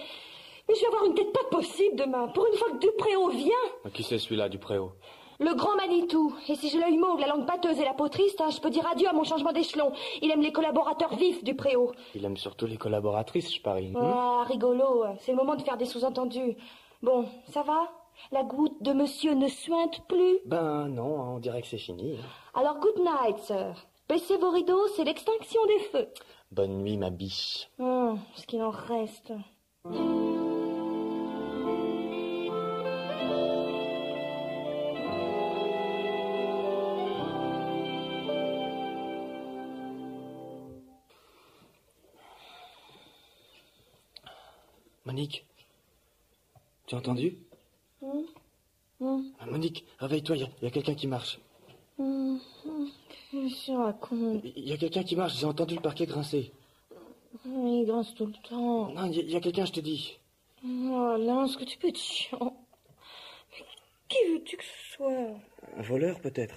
H: Mais je vais avoir une tête pas possible demain. Pour une fois que Dupréau vient.
G: Qui c'est celui-là, Dupréau?
H: Le grand Manitou. Et si j'ai l'œil mauve, la langue pâteuse et la peau triste, je peux dire adieu à mon changement d'échelon. Il aime les collaborateurs vifs, Dupréau.
G: Il aime surtout les collaboratrices, je parie.
H: Ah, rigolo. C'est le moment de faire des sous-entendus. Bon, ça va? La goutte de monsieur ne suinte plus?
G: Ben non, on dirait que c'est fini.
H: Alors good night, sir. Baissez vos rideaux, c'est l'extinction des feux.
G: Bonne nuit, ma biche.
H: Ce qu'il en reste.
G: Monique, tu as entendu? Monique, réveille-toi, il y a quelqu'un qui marche.
H: Qu'est-ce que tu racontes?
G: Il y a quelqu'un qui marche, j'ai entendu le parquet grincer.
H: Il grince tout le temps.
G: Non, il y a quelqu'un, je te dis.
H: Oh, Lance, que tu peux être chiant. Mais qui veux-tu que ce soit?
G: Un voleur, peut-être.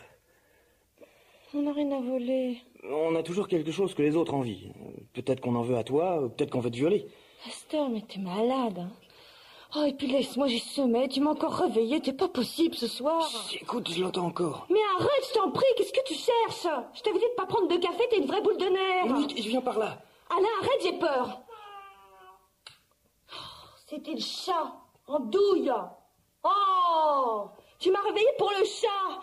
H: On n'a rien à voler.
G: On a toujours quelque chose que les autres envient. Peut-être qu'on en veut à toi, peut-être qu'on veut te violer.
H: Esther, mais t'es malade, hein? Oh, et puis laisse-moi, j'ai sommeil. Tu m'as encore réveillé. T'es pas possible ce soir.
G: Chut, écoute, je l'entends encore.
H: Mais arrête, je t'en prie. Qu'est-ce que tu cherches? Je t'avais dit de pas prendre de café. T'es une vraie boule de nerfs.
G: Monique, je viens par là.
H: Alain, arrête, j'ai peur. Oh, c'était le chat. En douille. Oh, tu m'as réveillé pour le chat.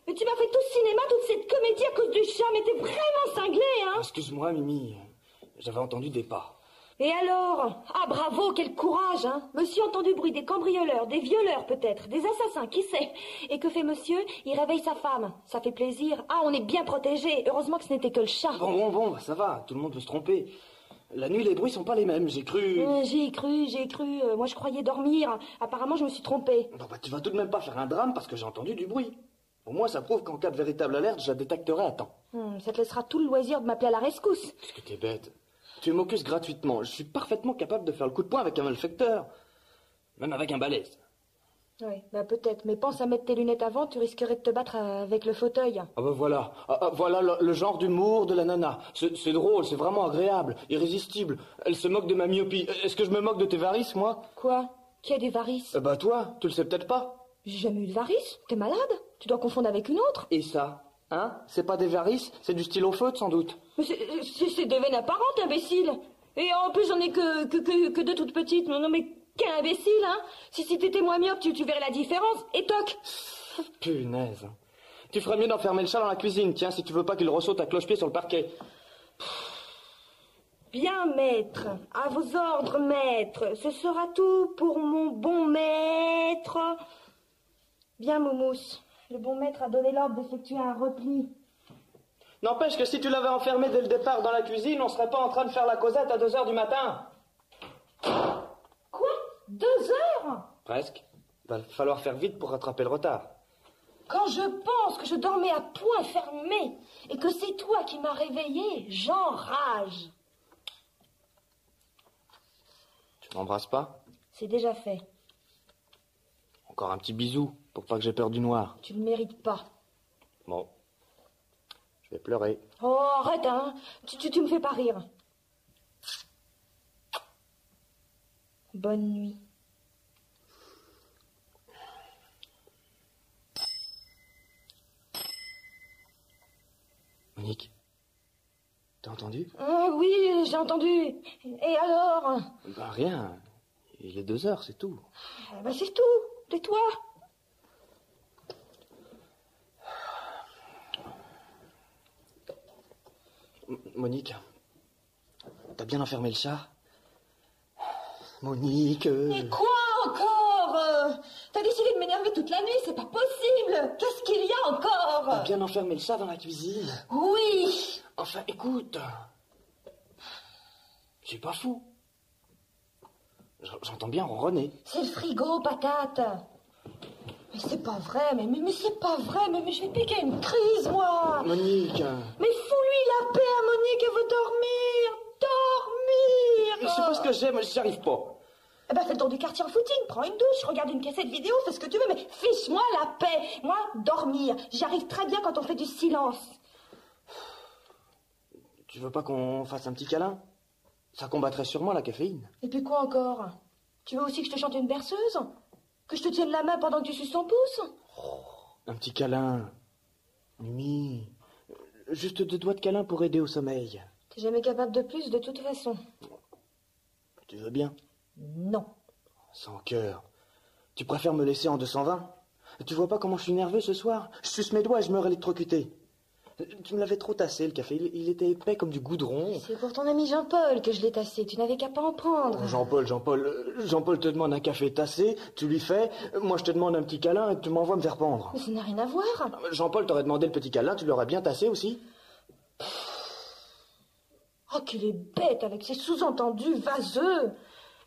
H: Mais tu m'as fait tout ce cinéma, toute cette comédie à cause du chat. Mais t'es vraiment cinglé, hein?
G: Excuse-moi, Mimi. J'avais entendu des pas.
H: Et alors? Ah, bravo, quel courage, hein? Monsieur a entendu le bruit des cambrioleurs, des violeurs peut-être, des assassins, qui sait? Et que fait monsieur? Il réveille sa femme. Ça fait plaisir. Ah, on est bien protégés. Heureusement que ce n'était que le chat.
G: Bon, ça va. Tout le monde peut se tromper. La nuit, les bruits sont pas les mêmes. J'ai cru...
H: J'ai cru. Moi, je croyais dormir. Apparemment, je me suis trompée.
G: Bon, bah, tu vas tout de même pas faire un drame parce que j'ai entendu du bruit. Au moins, ça prouve qu'en cas de véritable alerte, je la détecterai à temps.
H: Ça te laissera tout le loisir de m'appeler à la rescousse.
G: Qu'est-ce que t'es bête. Tu m'accuses gratuitement. Je suis parfaitement capable de faire le coup de poing avec un malfecteur. Même avec un balèze.
H: Oui, bah peut-être. Mais pense à mettre tes lunettes avant, tu risquerais de te battre avec le fauteuil.
G: Ah bah voilà. Voilà le genre d'humour de la nana. C'est drôle, c'est vraiment agréable, irrésistible. Elle se moque de ma myopie. Est-ce que je me moque de tes varices, moi?
H: Quoi? Qui a des varices?
G: Bah toi, tu le sais peut-être pas.
H: J'ai jamais eu de varices. T'es malade? Tu dois confondre avec une autre.
G: Et ça? Hein? C'est pas des varices, c'est du stylo feutre sans doute.
H: Mais c'est des veines apparentes, imbécile. Et en plus, j'en ai que deux toutes petites. Non, mais quel imbécile, hein? Si t'étais moins myope, tu verrais la différence. Et toc!
G: Punaise. Tu ferais mieux d'enfermer le chat dans la cuisine, tiens, si tu veux pas qu'il ressaute à cloche-pied sur le parquet.
H: Bien, maître. À vos ordres, maître. Ce sera tout pour mon bon maître. Bien, Moumousse. Le bon maître a donné l'ordre d'effectuer un repli.
G: N'empêche que si tu l'avais enfermé dès le départ dans la cuisine, on serait pas en train de faire la causette à 2h du matin.
H: Quoi? 2h?
G: Presque. Va falloir faire vite pour rattraper le retard.
H: Quand je pense que je dormais à poing fermé et que c'est toi qui m'as réveillé, j'enrage.
G: Tu m'embrasses pas?
H: C'est déjà fait.
G: Encore un petit bisou, pour pas que j'ai peur du noir.
H: Tu ne mérites pas.
G: Bon. Je vais pleurer.
H: Oh, arrête, hein. Tu me fais pas rire. Bonne nuit.
G: Monique, t'as entendu?
H: Oui, j'ai entendu. Et alors?
G: Bah rien. Il est 2h, c'est tout.
H: Bah c'est tout. Tais-toi.
G: Monique, t'as bien enfermé le chat? Monique...
H: Mais quoi encore? T'as décidé de m'énerver toute la nuit, c'est pas possible. Qu'est-ce qu'il y a encore?
G: T'as bien enfermé le chat dans la cuisine?
H: Oui.
G: Enfin, écoute. Je suis pas fou. J'entends bien ronronner.
H: C'est le frigo, patate. Mais c'est pas vrai, mais c'est pas vrai, mais je vais piquer une crise, moi.
G: Monique.
H: Mais fous-lui la paix à Monique, elle veut dormir. Dormir.
G: Je sais pas ce que j'aime, j'y arrive pas.
H: Eh ben, fais le tour du quartier en footing, prends une douche, regarde une cassette vidéo, fais ce que tu veux, mais fiche-moi la paix. Moi, dormir. J'y arrive très bien quand on fait du silence.
G: Tu veux pas qu'on fasse un petit câlin? Ça combattrait sûrement la caféine.
H: Et puis quoi encore? Tu veux aussi que je te chante une berceuse? Que je te tienne la main pendant que tu suces ton pouce?
G: Oh, un petit câlin. Mimi. Juste 2 doigts de câlin pour aider au sommeil.
H: T'es jamais capable de plus, de toute façon.
G: Tu veux bien?
H: Non.
G: Sans cœur. Tu préfères me laisser en 220? Tu vois pas comment je suis nerveux ce soir? Je suce mes doigts et je meurs électrocuté. Tu me l'avais trop tassé, le café. Il était épais comme du goudron.
H: C'est pour ton ami Jean-Paul que je l'ai tassé. Tu n'avais qu'à pas en prendre.
G: Jean-Paul te demande un café tassé, tu lui fais. Moi, je te demande un petit câlin et tu m'envoies me faire pendre.
H: Mais ça n'a rien à voir.
G: Jean-Paul t'aurait demandé le petit câlin, tu l'aurais bien tassé aussi?
H: Oh, qu'il est bête avec ses sous-entendus vaseux.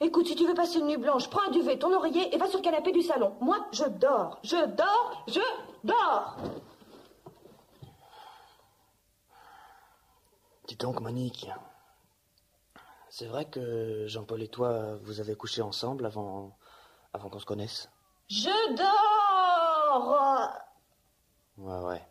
H: Écoute, si tu veux passer une nuit blanche, prends un duvet, ton oreiller et va sur le canapé du salon. Moi, je dors. Je dors. Je dors.
G: Dis donc, Monique, c'est vrai que Jean-Paul et toi, vous avez couché ensemble avant qu'on se connaisse?
H: Je dors.
G: Ouais.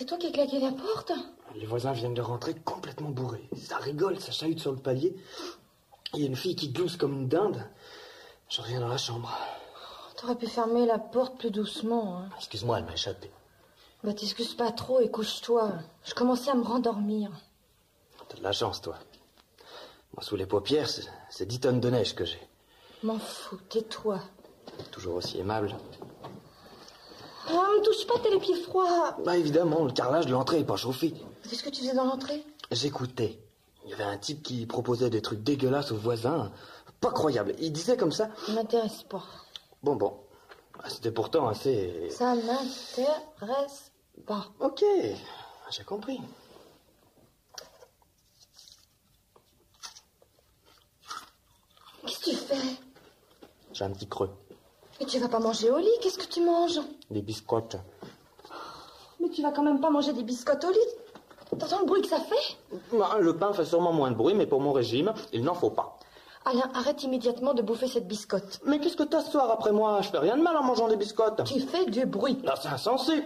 H: C'est toi qui as claqué la porte?
G: Les voisins viennent de rentrer complètement bourrés. Ça rigole, ça chahute sur le palier. Il y a une fille qui glousse comme une dinde. Je reviens dans la chambre.
H: T'aurais pu fermer la porte plus doucement. Hein.
G: Excuse-moi, elle m'a échappé.
H: Bah t'excuses pas trop et couche-toi. Je commençais à me rendormir.
G: T'as de la chance, toi. Moi, sous les paupières, c'est 10 tonnes de neige que j'ai.
H: M'en fous, tais-toi.
G: Toujours aussi aimable.
H: Oh, me touche pas, t'as les pieds froids.
G: Bah évidemment, le carrelage de l'entrée est pas chauffé.
H: Qu'est-ce que tu faisais dans l'entrée?
G: J'écoutais. Il y avait un type qui proposait des trucs dégueulasses aux voisins. Pas croyable. Il disait comme ça.
H: Ça m'intéresse pas.
G: Bon. C'était pourtant assez...
H: Ça m'intéresse pas.
G: Ok, j'ai compris.
H: Qu'est-ce que tu fais?
G: J'ai un petit creux.
H: Mais tu vas pas manger au lit, qu'est-ce que tu manges?
G: Des biscottes.
H: Mais tu vas quand même pas manger des biscottes au lit. T'entends le bruit que ça fait?
G: Le pain fait sûrement moins de bruit, mais pour mon régime, il n'en faut pas.
H: Alain, arrête immédiatement de bouffer cette biscotte.
G: Mais qu'est-ce que t'as ce soir après moi? Je fais rien de mal en mangeant des biscottes.
H: Tu fais du bruit.
G: Non, c'est insensé.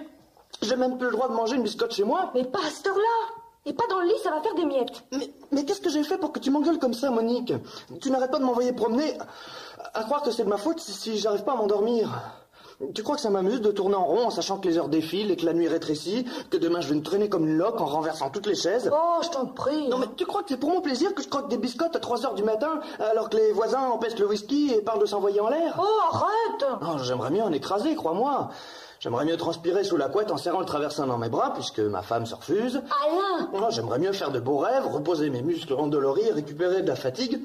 G: J'ai même plus le droit de manger une biscotte chez moi.
H: Mais pas à cette heure-là. Et pas dans le lit, ça va faire des miettes.
G: Mais qu'est-ce que j'ai fait pour que tu m'engueules comme ça, Monique? Tu n'arrêtes pas de m'envoyer promener à croire que c'est de ma faute si j'arrive pas à m'endormir. Tu crois que ça m'amuse de tourner en rond en sachant que les heures défilent et que la nuit rétrécit, que demain je vais me traîner comme une loque en renversant toutes les chaises?
H: Oh, je t'en prie.
G: Non mais tu crois que c'est pour mon plaisir que je croque des biscottes à 3 heures du matin alors que les voisins empêchent le whisky et parlent de s'envoyer en l'air?
H: Oh, arrête!
G: Non, j'aimerais mieux en écraser, crois-moi. J'aimerais mieux transpirer sous la couette en serrant le traversin dans mes bras puisque ma femme se refuse.
H: Alain!
G: Non, j'aimerais mieux faire de beaux rêves, reposer mes muscles endoloris et récupérer de la fatigue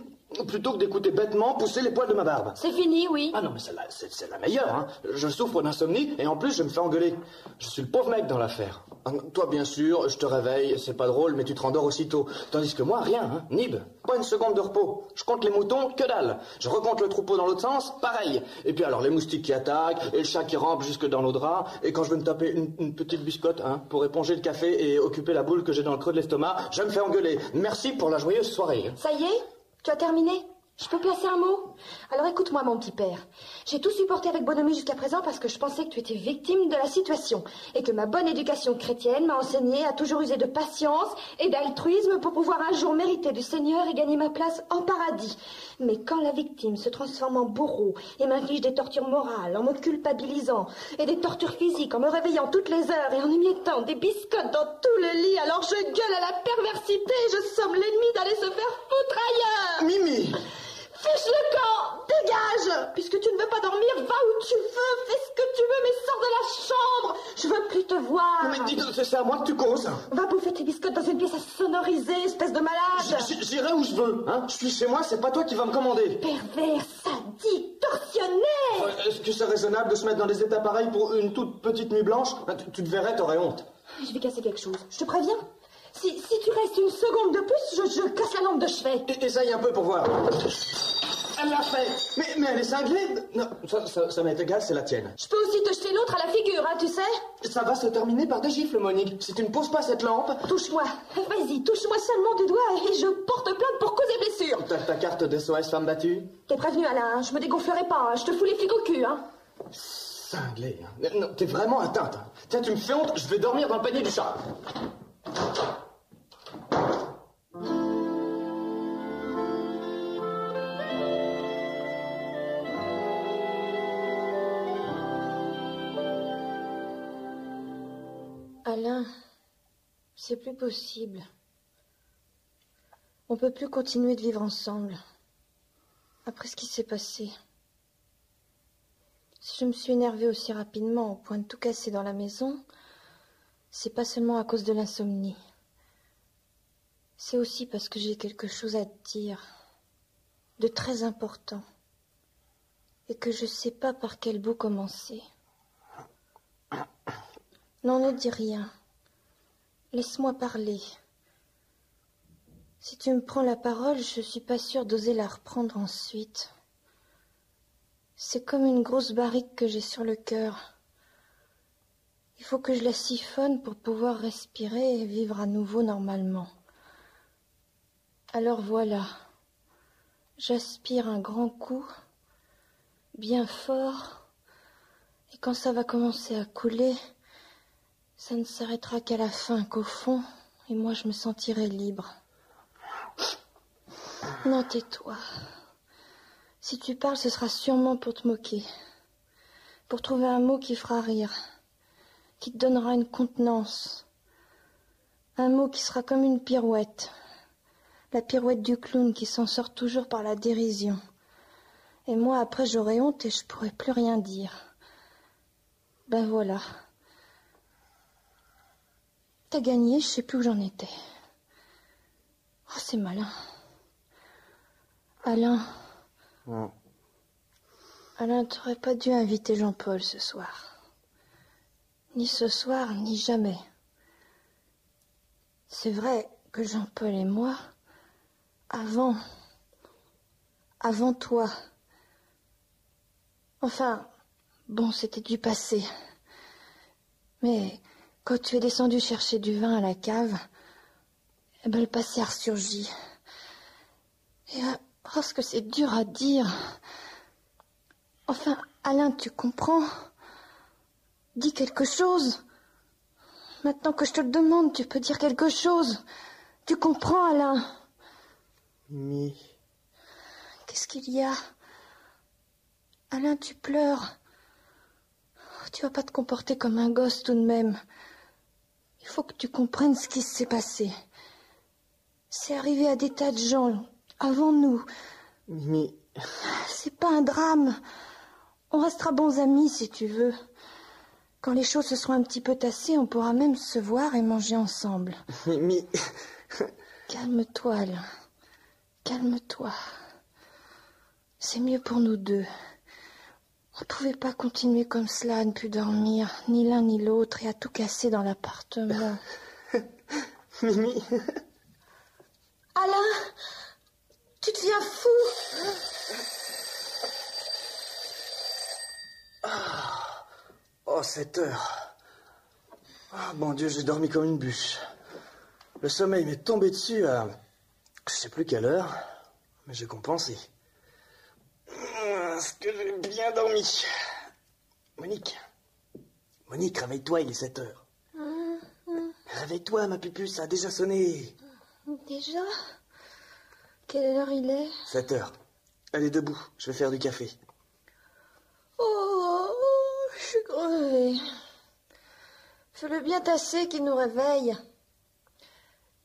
G: plutôt que d'écouter bêtement pousser les poils de ma barbe.
H: C'est fini, oui.
G: Ah non, mais celle-là, c'est la meilleure, hein. Je souffre d'insomnie et en plus je me fais engueuler. Je suis le pauvre mec dans l'affaire. Toi, bien sûr, je te réveille, c'est pas drôle, mais tu te rendors aussitôt. Tandis que moi, rien, hein. Nib, pas une seconde de repos. Je compte les moutons, que dalle. Je recompte le troupeau dans l'autre sens, pareil. Et puis alors, les moustiques qui attaquent, et le chat qui rampe jusque dans nos draps, et quand je veux me taper une petite biscotte, hein, pour éponger le café et occuper la boule que j'ai dans le creux de l'estomac, je me fais engueuler. Merci pour la joyeuse soirée. Hein.
H: Ça y est? Tu as terminé? Je peux placer un mot? Alors écoute-moi, mon petit père. J'ai tout supporté avec bonhomie jusqu'à présent parce que je pensais que tu étais victime de la situation et que ma bonne éducation chrétienne m'a enseigné à toujours user de patience et d'altruisme pour pouvoir un jour mériter du Seigneur et gagner ma place en paradis. Mais quand la victime se transforme en bourreau et m'inflige des tortures morales en me culpabilisant et des tortures physiques en me réveillant toutes les heures et en émiettant des biscottes dans tout le lit, alors je gueule à la perversité et je somme l'ennemi d'aller se faire foutre ailleurs.
G: Mimi!
H: Fiche le camp! Dégage! Puisque tu ne veux pas dormir, va où tu veux, fais ce que tu veux, mais sors de la chambre! Je veux plus te voir!
G: Mais dis, c'est à moi que tu causes!
H: Va bouffer tes biscottes dans une pièce à sonoriser, espèce de malade!
G: J'irai où je veux, hein? Je suis chez moi, c'est pas toi qui vas me commander!
H: Pervers, sadique, tortionnaire!
G: Est-ce que c'est raisonnable de se mettre dans des états pareils pour une toute petite nuit blanche? Tu te verrais, t'aurais honte.
H: Je vais casser quelque chose, je te préviens. Si tu restes une seconde de plus, je casse la lampe de chevet.
G: Essaye un peu pour voir. Elle l'a fait. Mais elle est cinglée. Non, ça m'est égal, c'est la tienne.
H: Je peux aussi te jeter l'autre à la figure, hein, tu sais.
G: Ça va se terminer par des gifles, Monique. Si tu ne poses pas cette lampe...
H: Touche-moi. Vas-y, touche-moi seulement du doigt et je porte plainte pour cause et blessure.
G: T'as ta carte d'SOS femme battue?
H: T'es prévenu, Alain, hein, je me dégonflerai pas, hein, je te fous les flics au cul, hein.
G: Cinglée. Hein. Non, t'es vraiment atteinte. Hein. Tiens, tu me fais honte, je vais dormir dans le panier du chat.
H: Alain, c'est plus possible. On peut plus continuer de vivre ensemble. Après ce qui s'est passé. Si je me suis énervée aussi rapidement au point de tout casser dans la maison, c'est pas seulement à cause de l'insomnie. C'est aussi parce que j'ai quelque chose à te dire, de très important, et que je sais pas par quel bout commencer. Non, ne dis rien. Laisse-moi parler. Si tu me prends la parole, je suis pas sûre d'oser la reprendre ensuite. C'est comme une grosse barrique que j'ai sur le cœur. Il faut que je la siphonne pour pouvoir respirer et vivre à nouveau normalement. Alors voilà. J'aspire un grand coup, bien fort, et quand ça va commencer à couler, Ça ne s'arrêtera qu'à la fin, qu'au fond, et moi je me sentirai libre. Non, tais-toi. Si tu parles, ce sera sûrement pour te moquer. Pour trouver un mot qui fera rire, qui te donnera une contenance. Un mot qui sera comme une pirouette. La pirouette du clown qui s'en sort toujours par la dérision. Et moi, après, j'aurai honte et je pourrai plus rien dire. Ben voilà. T'as gagné, je sais plus où j'en étais. Oh, c'est malin. Alain.
G: Oh.
H: Alain, t'aurais pas dû inviter Jean-Paul ce soir. Ni ce soir, ni jamais. C'est vrai que Jean-Paul et moi, avant toi. Enfin, bon, c'était du passé. Mais quand tu es descendu chercher du vin à la cave, eh ben, le passé a ressurgi. Et oh, ce que c'est dur à dire. Enfin, Alain, tu comprends? Dis quelque chose. Maintenant que je te le demande, tu peux dire quelque chose. Tu comprends, Alain?
G: Mimi.
H: Qu'est-ce qu'il y a? Alain, tu pleures. Oh, tu vas pas te comporter comme un gosse tout de même. Il faut que tu comprennes ce qui s'est passé. C'est arrivé à des tas de gens, avant nous.
G: Mimi.
H: C'est pas un drame. On restera bons amis si tu veux. Quand les choses se seront un petit peu tassées, on pourra même se voir et manger ensemble.
G: Mimi.
H: Calme-toi, Alain. Calme-toi. C'est mieux pour nous deux. On ne pouvait pas continuer comme cela, à ne plus dormir, ni l'un ni l'autre, et à tout casser dans l'appartement.
G: Mimi.
H: Alain, tu deviens fou.
G: Oh, 7 heures. Oh, bon Dieu, j'ai dormi comme une bûche. Le sommeil m'est tombé dessus à... je sais plus quelle heure, mais j'ai compensé. Est-ce que j'ai bien dormi? Monique, réveille-toi, il est 7 heures. Réveille-toi, ma pupuce, ça a déjà sonné.
H: Déjà? Quelle heure il est?
G: 7 heures. Allez, debout, je vais faire du café.
H: Oh, je suis crevée. Fais-le bien tasser qu'il nous réveille.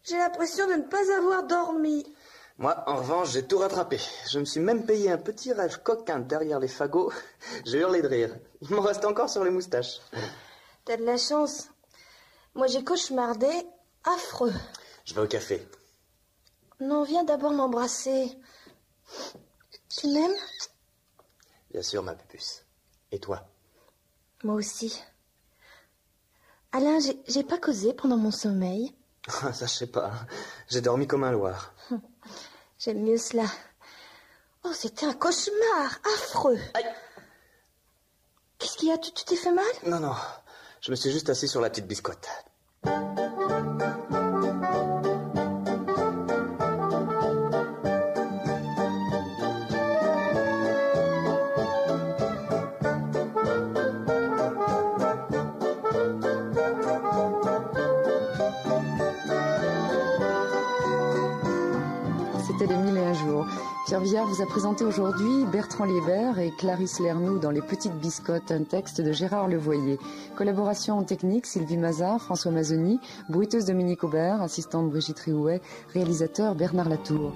H: J'ai l'impression de ne pas avoir dormi.
G: Moi, en revanche, j'ai tout rattrapé. Je me suis même payé un petit rêve coquin derrière les fagots. J'ai hurlé de rire. Il m'en reste encore sur les moustaches.
H: T'as de la chance. Moi, j'ai cauchemardé. Affreux.
G: Je vais au café.
H: Non, viens d'abord m'embrasser. Tu m'aimes?
G: Bien sûr, ma pupuce. Et toi?
H: Moi aussi. Alain, j'ai pas causé pendant mon sommeil.
G: Ça, je sais pas. J'ai dormi comme un loir.
H: J'aime mieux cela. Oh, c'était un cauchemar affreux.
G: Aïe.
H: Qu'est-ce qu'il y a? Tu t'es fait mal?
G: Non. Je me suis juste assis sur la petite biscotte.
A: C'était les 1001 jours. Pierre Viard vous a présenté aujourd'hui Bertrand Liébert et Clarisse Lernoux dans Les Petites Biscottes, un texte de Gérard Levoyer. Collaboration en technique, Sylvie Mazard, François Mazzoni, bruiteuse Dominique Aubert, assistante Brigitte Riouet, réalisateur Bernard Latour.